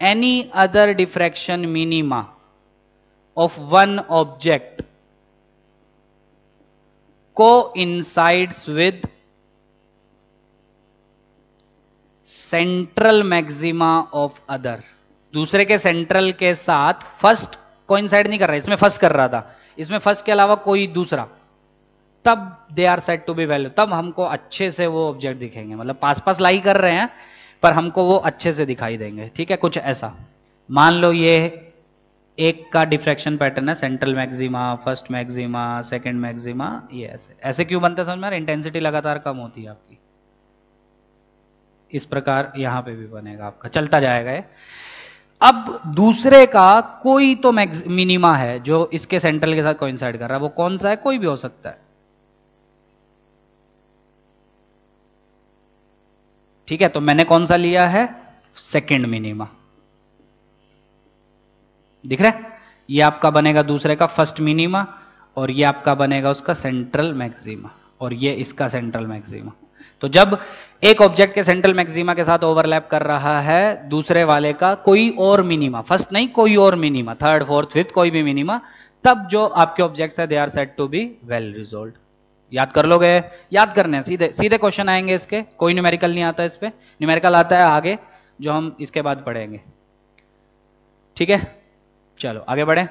any other diffraction minima of one object coincides with central maxima of other. दूसरे के सेंट्रल के साथ फर्स्ट कोइंसाइड नहीं कर रहा, इसमें फर्स्ट कर रहा था, इसमें फर्स्ट के अलावा कोई दूसरा, तब they are said to be value, तब हमको अच्छे से वो ऑब्जेक्ट दिखेंगे। मतलब पास पास लाई कर रहे हैं पर हमको वो अच्छे से दिखाई देंगे, ठीक है। कुछ ऐसा मान लो ये एक का डिफ्रैक्शन पैटर्न है, central maxima, first maxima, second maxima, ये ऐसे ऐसे क्यों बनता है समझ में? इंटेंसिटी लगातार कम होती है आपकी, इस प्रकार यहां पे भी बनेगा आपका, चलता जाएगा ये। अब दूसरे का कोई तो मिनिमा है जो इसके सेंट्रल के साथ कोइंसाइड कर रहा है, वो कौन सा है? कोई भी हो सकता है, ठीक है। तो मैंने कौन सा लिया है? सेकंड मिनिमा, दिख रहा है? ये आपका बनेगा दूसरे का फर्स्ट मिनिमा, और ये आपका बनेगा उसका सेंट्रल मैक्सिमा, और ये इसका सेंट्रल मैक्सिमा। तो जब एक ऑब्जेक्ट के सेंट्रल मैक्सिमा के साथ ओवरलैप कर रहा है दूसरे वाले का कोई और मिनिमा, फर्स्ट नहीं कोई और मिनिमा, थर्ड, फोर्थ, फिफ्थ, कोई भी मिनिमा, तब जो आपके ऑब्जेक्ट्स है they are said to be well resolved. याद कर लोगे? याद करने सीधे सीधे क्वेश्चन आएंगे इसके, कोई न्यूमेरिकल नहीं आता इस पे, न्यूमेरिकल आता है आगे जो हम इसके बाद पढ़ेंगे, ठीक है। चलो आगे बढ़े।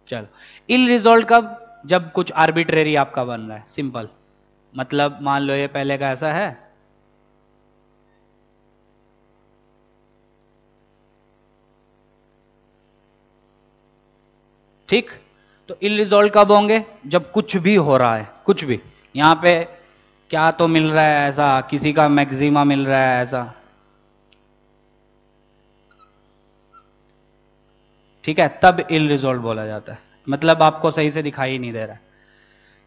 चलो, इल रिजोल्व्ड कब? जब कुछ आर्बिट्रेरी आपका बन रहा है, सिंपल। मतलब मान लो ये पहले का ऐसा है, ठीक, तो इल रिजोल्व कब होंगे? जब कुछ भी हो रहा है, कुछ भी, यहां पे क्या तो मिल रहा है ऐसा, किसी का मैक्सिमा मिल रहा है ऐसा, ठीक है, तब इल रिजोल्व बोला जाता है। मतलब आपको सही से दिखाई नहीं दे रहा है,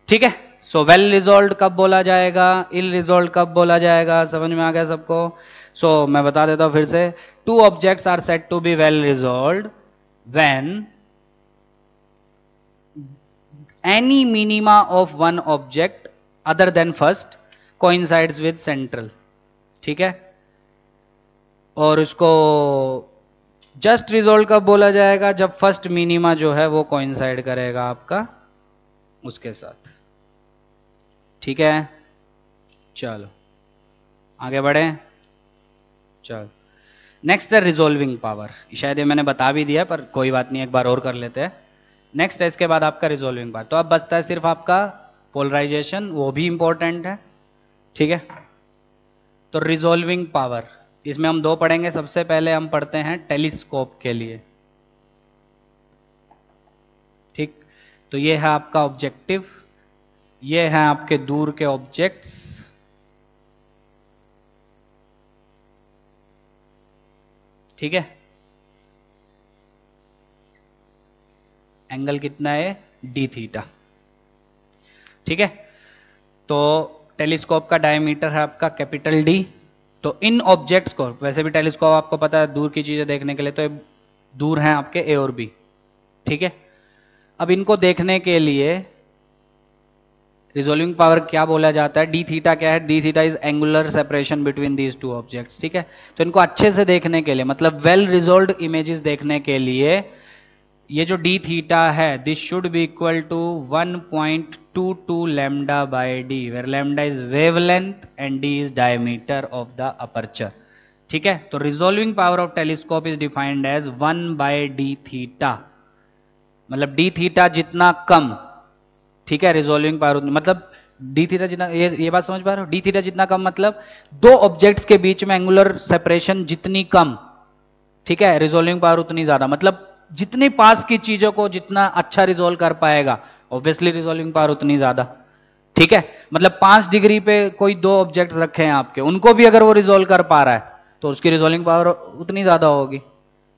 ठीक है। सो वेल रिजोल्व कब बोला जाएगा, इल रिजोल्व कब बोला जाएगा? समझ में आ गया सबको? सो मैं बता देता हूं फिर से, two objects are said to be well resolved when any minima of one object other than first coincides with central, ठीक है। और इसको जस्ट रिजोल्व कब बोला जाएगा, जब फर्स्ट मिनिमा जो है वो कोइंसाइड करेगा आपका उसके साथ, ठीक है। चलो आगे बढ़े। चलो नेक्स्ट है रिजोल्विंग पावर। शायद ये मैंने बता भी दिया पर कोई बात नहीं, एक बार और कर लेते हैं। नेक्स्ट है इसके बाद आपका रिजोल्विंग पावर। तो अब बचता है सिर्फ आपका पोलराइजेशन, वो भी इंपॉर्टेंट है, ठीक है। तो रिजोल्विंग पावर, इसमें हम दो पढ़ेंगे। सबसे पहले हम पढ़ते हैं टेलीस्कोप के लिए, ठीक। तो ये है आपका ऑब्जेक्टिव, ये है आपके दूर के ऑब्जेक्ट्स, ठीक है। एंगल कितना है, डी थीटा, ठीक है। तो टेलीस्कोप का डायमीटर है आपका कैपिटल डी। तो इन ऑब्जेक्ट्स को, वैसे भी टेलीस्कोप आपको पता है दूर की चीजें देखने के लिए, तो दूर हैं आपके ए और बी, ठीक है। अब इनको देखने के लिए रिजोल्विंग पावर क्या बोला जाता है, डी थीटा क्या है, D theta is angular separation between these two objects, ठीक है। तो इनको अच्छे से देखने के लिए, मतलब वेल रिजोल्व्ड इमेजेस देखने के लिए, ये जो डी थीटा है this should be equal to 1.22 lambda by D, where lambda is wavelength and D is diameter of the aperture, ठीक है। तो resolving power of telescope is defined as 1/d theta, मतलब डी थीटा जितना कम, ठीक है, रिजोल्विंग पावर मतलब डी थीटा जितना, ये बात समझ पा रहे हो, डी थीटा जितना कम मतलब दो ऑब्जेक्ट्स के बीच में एंगुलर सेपरेशन जितनी कम, ठीक है, रिजोल्विंग पावर उतनी ज्यादा। मतलब जितनी पास की चीजों को जितना अच्छा रिजोल्व कर पाएगा, ऑब्वियसली रिजोल्विंग पावर उतनी ज्यादा, ठीक है। मतलब 5 डिग्री पे कोई दो ऑब्जेक्ट्स रखे हैं आपके, उनको भी अगर वो रिजोल्व कर पा रहा है तो उसकी रिजोल्विंग पावर उतनी ज्यादा होगी,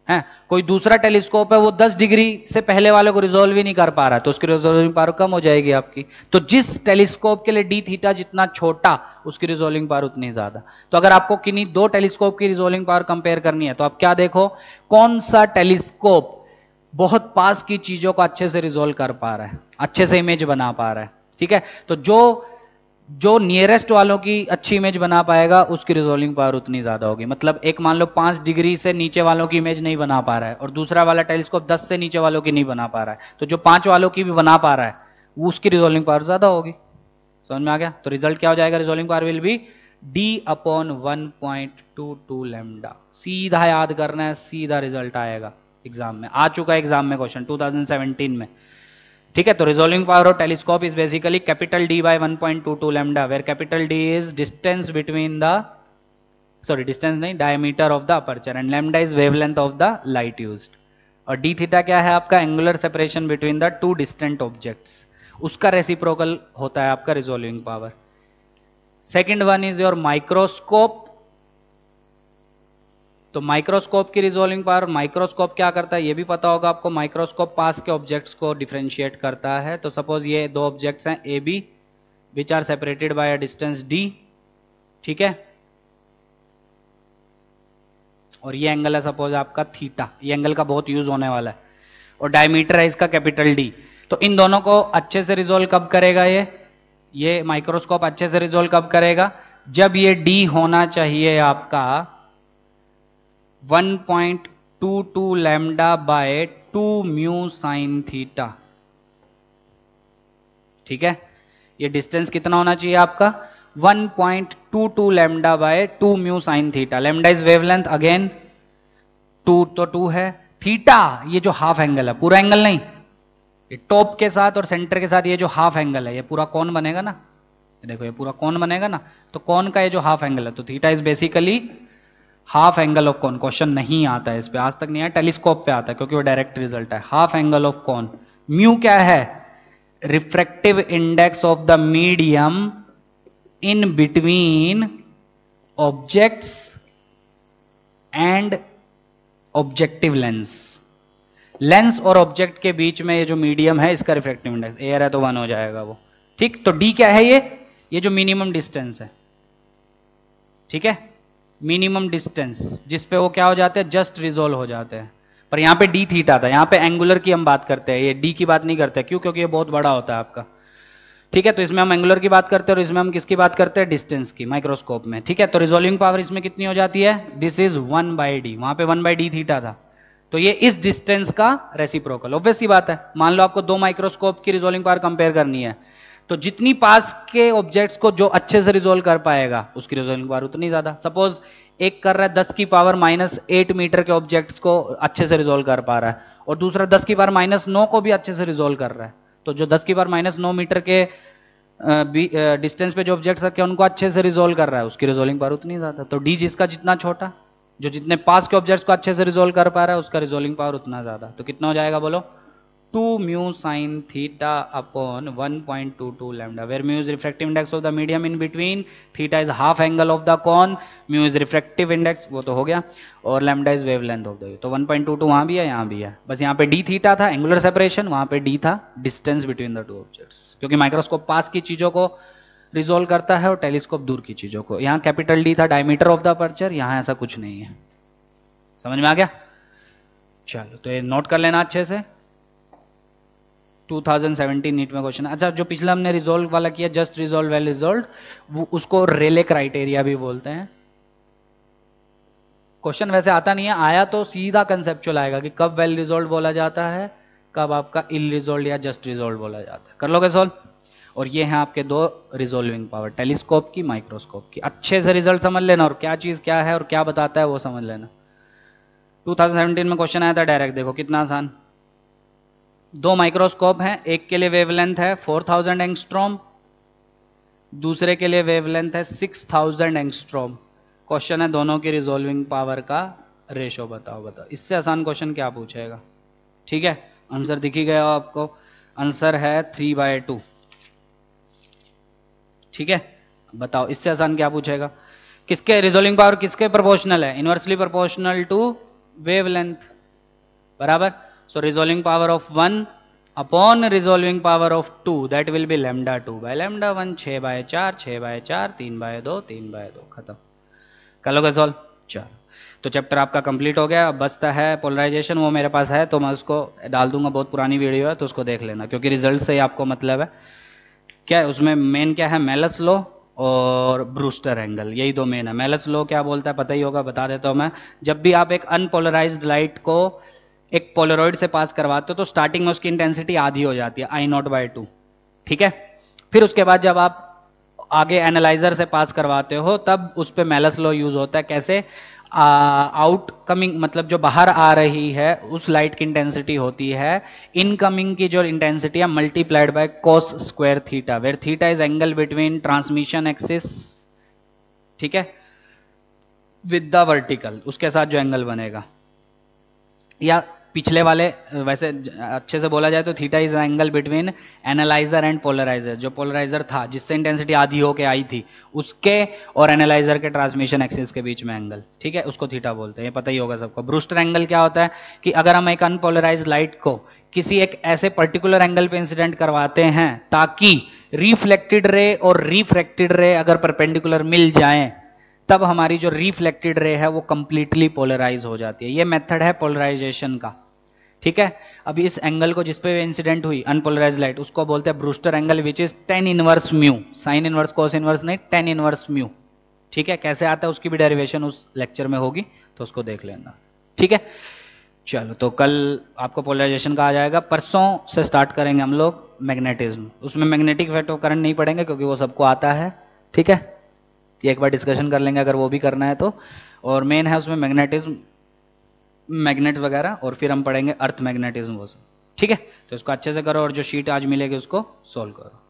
है। कोई दूसरा टेलीस्कोप है वो 10 डिग्री से पहले वाले को रिजोल्व ही नहीं कर पा रहा है तो उसकी रिजोल्विंग पावर कम हो जाएगी आपकी। तो जिस टेलीस्कोप के लिए डी थीटा जितना छोटा उसकी रिजोल्विंग पावर उतनी ज्यादा। तो अगर आपको किन्हीं दो टेलीस्कोप की रिजोल्विंग पावर कंपेयर करनी है तो आप क्या देखो, कौन सा टेलीस्कोप बहुत पास की चीजों को अच्छे से रिजोल्व कर पा रहा है, अच्छे से इमेज बना पा रहा है, ठीक है। तो जो नियरेस्ट वालों की अच्छी इमेज बना पाएगा उसकी रिजोल्विंग पावर उतनी ज्यादा होगी। मतलब एक मान लो 5 डिग्री से नीचे वालों की इमेज नहीं बना पा रहा है और दूसरा वाला टेलीस्कोप 10 से नीचे वालों की नहीं बना पा रहा है, तो जो 5 वालों की भी बना पा रहा है वो उसकी रिजोल्विंग पावर ज्यादा होगी। समझ में आ गया। तो रिजल्ट क्या हो जाएगा, resolving power will be d/1.22 lambda. सीधा याद करना है, सीधा रिजल्ट आएगा एग्जाम में, आ चुका है एग्जाम में क्वेश्चन 2017 में, ठीक है। तो resolving power of telescope is basically capital D by 1.22 lambda, where capital D is distance between the, sorry distance नहीं, diameter of the aperture and lambda is wavelength of the light used. और डी थीटा क्या है आपका, angular separation between the two distant objects, उसका रेसिप्रोकल होता है आपका resolving power. Second one is your microscope. तो माइक्रोस्कोप की रिजोल्विंग पावर, माइक्रोस्कोप क्या करता है ये भी पता होगा आपको, माइक्रोस्कोप पास के ऑब्जेक्ट्स को डिफरेंशिएट करता है। तो सपोज ये दो ऑब्जेक्ट्स हैं A B which are separated by a distance D, ठीक है। और ये एंगल है सपोज आपका थीटा, ये एंगल का बहुत यूज होने वाला है, और डायमीटर है इसका कैपिटल डी। तो इन दोनों को अच्छे से रिजोल्व कब करेगा ये माइक्रोस्कोप अच्छे से रिजोल्व कब करेगा, जब ये डी होना चाहिए आपका 1.22 lambda by 2 mu sine theta, ठीक है। ये डिस्टेंस कितना होना चाहिए आपका 1.22 lambda by 2 mu sine theta. Lambda is wavelength, again 2 तो 2 है, थीटा ये जो हाफ एंगल है, पूरा एंगल नहीं, ये टॉप के साथ और सेंटर के साथ ये जो हाफ एंगल है ये पूरा कौन बनेगा ना, देखो ये पूरा कौन बनेगा ना, तो कौन का ये जो हाफ एंगल है, तो theta is basically half angle of कौन। क्वेश्चन नहीं आता है इस पे, आज तक नहीं आया, टेलीस्कोप पे आता है क्योंकि वो डायरेक्ट रिजल्ट है। हाफ एंगल ऑफ कौन, म्यू क्या है, refractive index of the medium in between objects and objective lens. Lens और ऑब्जेक्ट के बीच में ये जो मीडियम है इसका रिफ्रैक्टिव इंडेक्स, एयर है तो 1 हो जाएगा वो, ठीक। तो डी क्या है, ये जो मिनिमम डिस्टेंस है, ठीक है, मिनिमम डिस्टेंस जिसपे वो क्या हो जाते हैं, जस्ट रिजोल्व हो जाते हैं। पर यहां पे डी थीटा था, यहां पे एंगुलर की हम बात करते हैं, ये डी की बात नहीं करते, क्यों, क्योंकि ये बहुत बड़ा होता है आपका। ठीक है, तो इसमें हम एंगुलर की बात करते हैं और इसमें हम किसकी बात करते हैं, डिस्टेंस की, माइक्रोस्कोप में। ठीक है, तो रिजोल्विंग पावर इसमें कितनी हो जाती है, दिस इज 1/d, वहां पे 1/d थीटा था, तो ये इस डिस्टेंस का रेसिप्रोकल। ऑब्वियस सी बात है, मान लो आपको दो माइक्रोस्कोप की रिजोल्विंग पावर कंपेयर करनी है, तो जितनी पास के ऑब्जेक्ट्स को जो अच्छे से रिजोल्व कर पाएगा उसकी रिजोल्विंग पावर उतनी ज्यादा। सपोज एक कर रहा है 10 की पावर -8 मीटर के ऑब्जेक्ट्स को अच्छे से रिजोल्व कर पा रहा है, और दूसरा 10 की पावर -9 को भी अच्छे से रिजोल्व कर रहा है, तो जो 10 की पावर -9 मीटर के डिस्टेंस पे जो ऑब्जेक्ट्स रखे उनको अच्छे से रिजोल्व कर रहा है, उसकी रिजोल्विंग पावर उतनी ज्यादा। तो डी जिसका जितना छोटा, जो जितने पास के ऑब्जेक्ट्स को अच्छे से रिजोल्व कर पा रहा है, उसका रिजोल्विंग पावर उतना ज्यादा। तो कितना हो जाएगा बोलो, 2 mu sin theta upon 1.22 lambda, where mu is refractive index of the medium in between, theta is half angle of the cone, mu is refractive index, वो तो हो गया, और lambda is wavelength of the wave। तो 1.22 वहां भी है, यहाँ भी है, बस यहाँ पे d थीटा था एंगुलर सेपरेशन, वहां पे d था distance between the two objects, क्योंकि माइक्रोस्कोप पास की चीजों को रिजोल्व करता है और टेलीस्कोप दूर की चीजों को। यहाँ कैपिटल D था डायमीटर ऑफ द अपर्चर, यहाँ ऐसा कुछ नहीं है। समझ में आ गया? चलो तो ये नोट कर लेना अच्छे से, 2017 नीट में क्वेश्चन। अच्छा, जो पिछला हमने रिजोल्व वाला किया, जस्ट रिजोल्व, वेल रिजोल्व, वो उसको रेले क्राइटेरिया भी बोलते हैं। क्वेश्चन वैसे आता नहीं है, आया तो सीधा कंसेप्चुअल आएगा कि कब वेल रिजोल्व बोला जाता है, कब आपका इल रिजोल्व या जस्ट रिजोल्व बोला जाता है। कर लोगे सॉल्व? और ये हैं आपके दो रिजोल्विंग पावर, टेलीस्कोप की, माइक्रोस्कोप की। अच्छे से रिजल्ट समझ लेना और क्या चीज क्या है और क्या बताता है वो समझ लेना। 2017 में क्वेश्चन आया था डायरेक्ट, देखो कितना आसान। दो माइक्रोस्कोप हैं, एक के लिए वेवलेंथ है 4000 एंगस्ट्रॉम, दूसरे के लिए वेवलेंथ है 6000 एंगस्ट्रॉम। क्वेश्चन है दोनों की रिजोल्विंग पावर का रेशो बताओ। बताओ, इससे आसान क्वेश्चन क्या पूछेगा? ठीक है, आंसर दिख ही गया आपको, आंसर है 3/2। ठीक है, बताओ इससे आसान क्या पूछेगा? किसके रिजोल्विंग पावर किसके प्रोपोर्शनल है? इनवर्सली प्रोपोर्शनल टू वेवलेंथ, बराबर। So resolving power of 1 upon resolving power of 2, that will be lambda 2 by lambda 1, 6/4, 6/4, 3/2, 3/2, खत्म। कर लोगे सॉल्व? चलो, तो चैप्टर आपका कंप्लीट हो गया। अब बचता है पोलराइजेशन, वो मेरे पास है तो मैं उसको डाल दूंगा, बहुत पुरानी वीडियो है तो उसको देख लेना, क्योंकि रिजल्ट से ही आपको मतलब है। क्या है उसमें मेन, क्या है? मेलस लॉ और ब्रूस्टर एंगल, यही दो मेन है। मेलस लॉ क्या बोलता है पता ही होगा, बता देता हूं मैं। जब भी आप एक अनपोलराइज्ड लाइट को एक पोलरॉइड से पास करवाते हो तो स्टार्टिंग में उसकी इंटेंसिटी आधी हो जाती है, I0/2। ठीक है, फिर उसके बाद जब आप आगे एनालाइजर से पास करवाते हो तब उस पे मेलस लॉ यूज होता है। कैसे? आउटकमिंग, मतलब जो बाहर आ रही है उस लाइट की इंटेंसिटी होती है इनकमिंग की जो इंटेंसिटी है multiplied by cos square theta, where theta is angle between transmission axis, ठीक है, विद द वर्टिकल, उसके साथ जो एंगल बनेगा। या पिछले वाले, वैसे अच्छे से बोला जाए तो theta is angle between analyser and polariser. जो पोलराइजर था जिससे इंटेंसिटी आधी होके आई थी, उसके और एनालाइजर के ट्रांसमिशन एक्सिस के बीच में एंगल, ठीक है, उसको थीटा बोलते हैं, ये पता ही होगा सबको। ब्रूस्टर एंगल क्या होता है कि अगर हम एक अनपोलराइज्ड लाइट को किसी एक ऐसे पर्टिकुलर एंगल पे इंसिडेंट करवाते हैं ताकि रिफ्लेक्टेड रे और रिफ्रैक्टेड रे अगर परपेंडिकुलर मिल जाएं, तब हमारी जो रिफ्लेक्टेड रे है वो कंप्लीटली पोलराइज हो जाती है। ये मेथड है पोलराइजेशन का। ठीक है, अभी इस एंगल को जिसपे इंसिडेंट हुई अनपोलराइज्ड लाइट, उसको बोलते हैं Brewster angle, which is tan inverse mu, sine inverse cos inverse नहीं, tan इनवर्स म्यू। ठीक है, कैसे आता है उसकी भी डेरिवेशन उस लेक्चर में होगी तो उसको देख लेना। ठीक है, चलो तो कल आपको पोलराइजेशन का आ जाएगा, परसों से स्टार्ट करेंगे हम लोग मैग्नेटिज्म। उसमें मैग्नेटिक इफेक्ट ऑफ करंट नहीं पढ़ेंगे क्योंकि वो सबको आता है। ठीक है, ये एक बार डिस्कशन कर लेंगे अगर वो भी करना है तो। और मेन है उसमें मैग्नेटिज्म, मैग्नेट वगैरह, और फिर हम पढ़ेंगे अर्थ मैग्नेटिज्म वो सब। ठीक है, तो इसको अच्छे से करो और जो शीट आज मिलेगी उसको सोल्व करो।